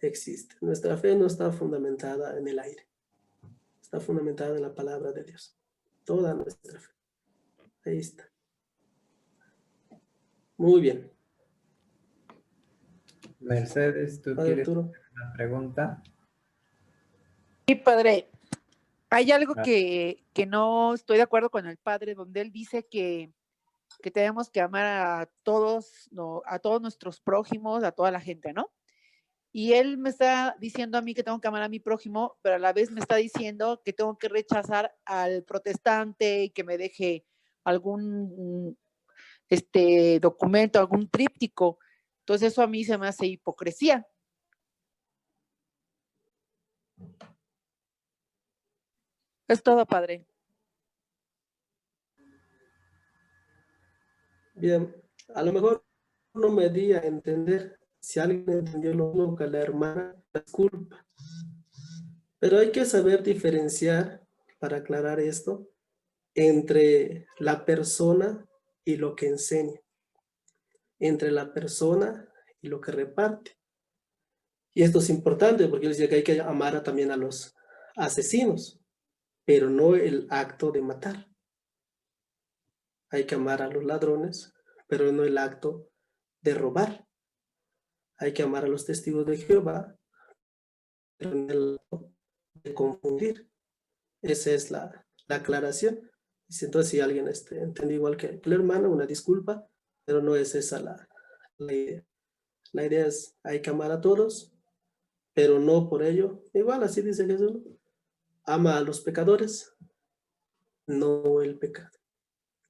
Existe. Nuestra fe no está fundamentada en el aire. Está fundamentada en la palabra de Dios. Toda nuestra fe. Ahí está. Muy bien. Mercedes, ¿tú Padre quieres Arturo. hacer una pregunta? Sí, padre. Hay algo que no estoy de acuerdo con el padre, donde él dice que tenemos que amar a todos, a todos nuestros prójimos, a toda la gente, ¿no? Y él me está diciendo a mí que tengo que amar a mi prójimo, pero a la vez me está diciendo que tengo que rechazar al protestante y que me deje algún documento, algún tríptico. Entonces eso a mí se me hace hipocresía. Es todo, padre. Bien, a lo mejor no me di a entender. Si alguien entendió lo mismo que la hermana, disculpa. Pero hay que saber diferenciar, para aclarar esto, entre la persona y lo que enseña, entre la persona y lo que reparte. Y esto es importante porque él dice que hay que amar también a los asesinos, pero no el acto de matar. Hay que amar a los ladrones, pero no el acto de robar. Hay que amar a los testigos de Jehová, pero no el acto de confundir. Esa es la aclaración. Entonces, si alguien entendió igual que el hermano, una disculpa, pero no es esa la idea. La idea es, hay que amar a todos, pero no por ello. Igual, así dice Jesús, ¿no? Ama a los pecadores, no el pecado.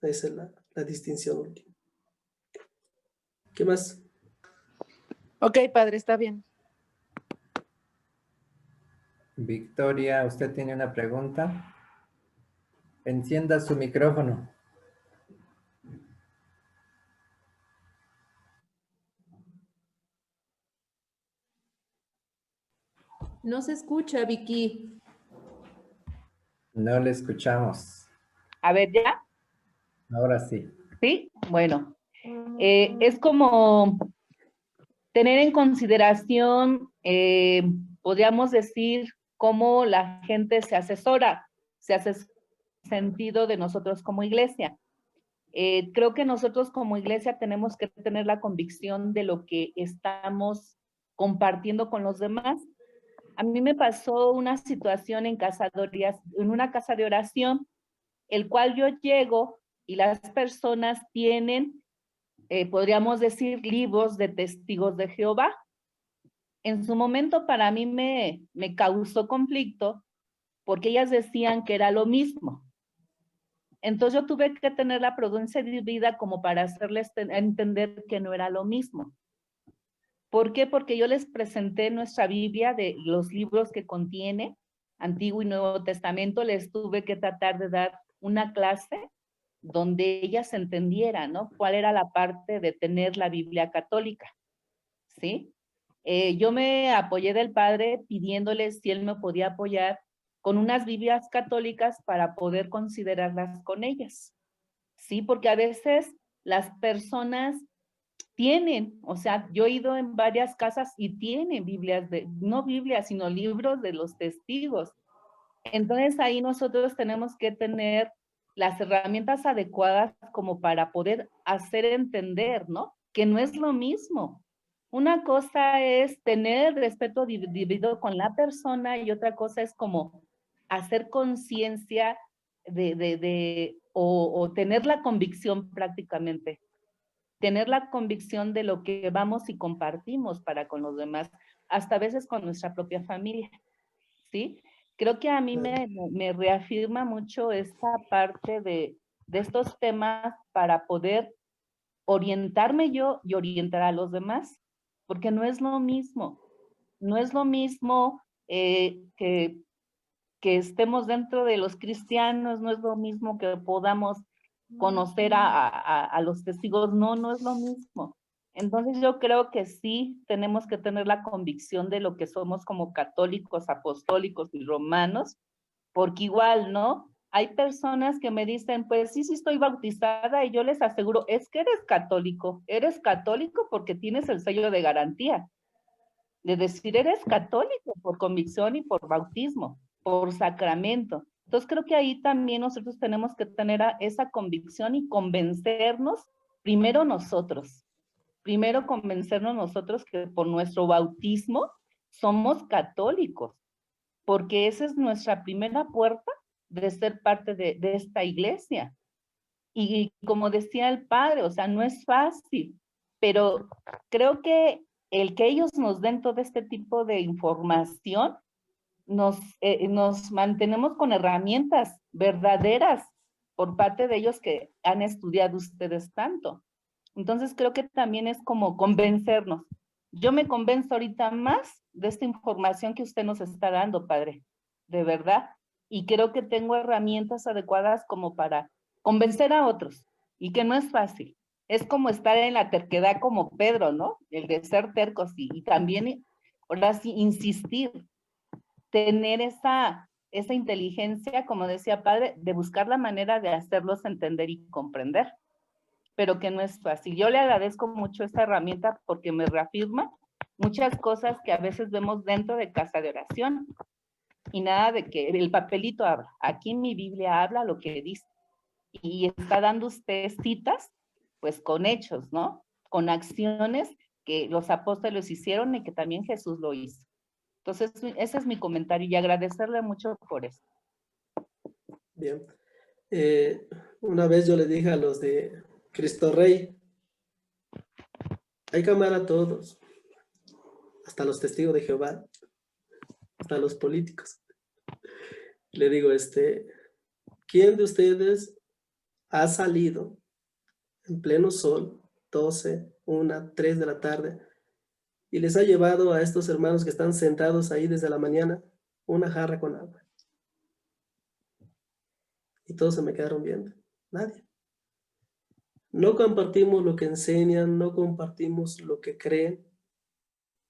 Esa es la distinción última. ¿Qué más? Ok, padre, está bien. Victoria, ¿usted tiene una pregunta? Encienda su micrófono. No se escucha, Vicky. No le escuchamos. A ver, ¿ya? Ahora sí. Sí, bueno. Es como tener en consideración, podríamos decir, cómo la gente se asesora, se hace sentido de nosotros como iglesia. Creo que nosotros como iglesia tenemos que tener la convicción de lo que estamos compartiendo con los demás. A mí me pasó una situación en una casa de oración, el cual yo llego y las personas tienen, podríamos decir, libros de testigos de Jehová. En su momento para mí me causó conflicto porque ellas decían que era lo mismo. Entonces yo tuve que tener la prudencia de vida como para hacerles entender que no era lo mismo. ¿Por qué? Porque yo les presenté nuestra Biblia de los libros que contiene, Antiguo y Nuevo Testamento, les tuve que tratar de dar una clase donde ellas entendieran, ¿no? Cuál era la parte de tener la Biblia católica, ¿sí? Yo me apoyé del padre pidiéndole si él me podía apoyar con unas Biblias católicas para poder considerarlas con ellas, ¿sí? Porque a veces las personas tienen, o sea, yo he ido en varias casas y tienen Biblias, no Biblias, sino libros de los testigos. Entonces ahí nosotros tenemos que tener las herramientas adecuadas como para poder hacer entender, ¿no? Que no es lo mismo. Una cosa es tener respeto dividido con la persona y otra cosa es como hacer conciencia o tener la convicción prácticamente. Tener la convicción de lo que vamos y compartimos para con los demás, hasta a veces con nuestra propia familia, ¿sí? Creo que a mí me reafirma mucho esta parte de estos temas para poder orientarme yo y orientar a los demás, porque no es lo mismo. No es lo mismo que estemos dentro de los cristianos, no es lo mismo que podamos conocer a los testigos, no es lo mismo. Entonces yo creo que sí tenemos que tener la convicción de lo que somos como católicos, apostólicos y romanos, porque igual, ¿no? Hay personas que me dicen, pues sí estoy bautizada, y yo les aseguro, es que eres católico porque tienes el sello de garantía, de decir eres católico por convicción y por bautismo, por sacramento. Entonces creo que ahí también nosotros tenemos que tener esa convicción y convencernos primero nosotros que por nuestro bautismo somos católicos, porque esa es nuestra primera puerta de ser parte de esta iglesia. Y como decía el padre, o sea, no es fácil, pero creo que el que ellos nos den todo este tipo de información, nos mantenemos con herramientas verdaderas por parte de ellos que han estudiado ustedes tanto. Entonces creo que también es como convencernos. Yo me convenzo ahorita más de esta información que usted nos está dando, padre, de verdad. Y creo que tengo herramientas adecuadas como para convencer a otros, y que no es fácil. Es como estar en la terquedad como Pedro, ¿no? El de ser tercos y también, ahora sí, insistir, tener esa inteligencia, como decía padre, de buscar la manera de hacerlos entender y comprender, pero que no es fácil. Yo le agradezco mucho esta herramienta porque me reafirma muchas cosas que a veces vemos dentro de casa de oración. Y nada de que el papelito habla. Aquí mi Biblia habla lo que dice. Y está dando usted citas, pues con hechos, ¿no? Con acciones que los apóstoles hicieron y que también Jesús lo hizo. Entonces, ese es mi comentario y agradecerle mucho por eso. Bien. Una vez yo le dije a los de Cristo Rey, hay que amar a todos, hasta los testigos de Jehová, hasta los políticos. Le digo, ¿quién de ustedes ha salido en pleno sol, 12, 1, 3 de la tarde, y les ha llevado a estos hermanos que están sentados ahí desde la mañana una jarra con agua? Y todos se me quedaron viendo. Nadie. No compartimos lo que enseñan, no compartimos lo que creen,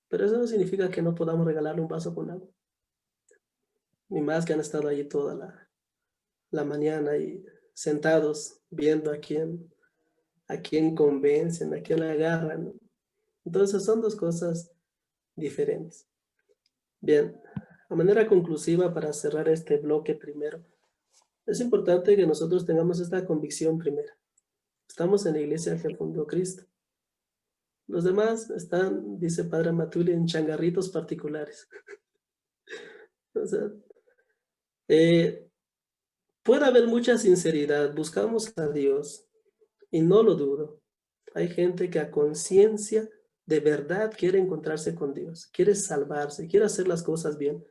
pero eso no significa que no podamos regalarle un vaso con agua. Ni más que han estado allí toda la mañana y sentados viendo a quién convencen, a quién la agarran, ¿no? Entonces son dos cosas diferentes. Bien, a manera conclusiva, para cerrar este bloque primero, es importante que nosotros tengamos esta convicción primera. Estamos en la iglesia que fundó Cristo. Los demás están, dice Padre Matuli, en changarritos particulares. O sea, puede haber mucha sinceridad, buscamos a Dios, y no lo dudo. Hay gente que a conciencia de verdad quiere encontrarse con Dios, quiere salvarse, quiere hacer las cosas bien,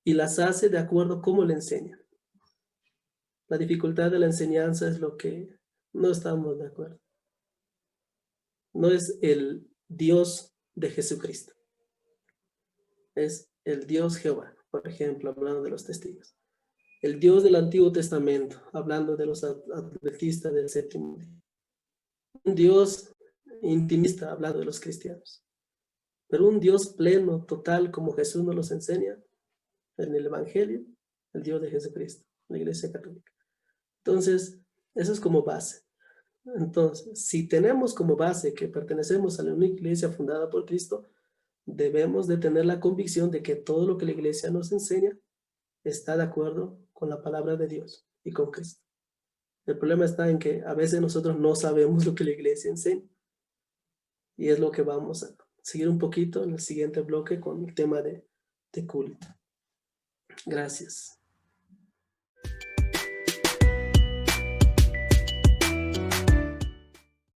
y las hace de acuerdo a cómo le enseñan. La dificultad de la enseñanza es lo que no estamos de acuerdo. No es el Dios de Jesucristo. Es el Dios Jehová, por ejemplo, hablando de los testigos. El Dios del Antiguo Testamento, hablando de los adventistas del séptimo día. Un Dios intimista, hablando de los cristianos. Pero un Dios pleno, total, como Jesús nos los enseña en el Evangelio, el Dios de Jesucristo, la Iglesia Católica. Entonces, eso es como base. Entonces, si tenemos como base que pertenecemos a la única iglesia fundada por Cristo, debemos de tener la convicción de que todo lo que la iglesia nos enseña está de acuerdo con la palabra de Dios y con Cristo. El problema está en que a veces nosotros no sabemos lo que la iglesia enseña. Y es lo que vamos a seguir un poquito en el siguiente bloque con el tema de culto. Gracias.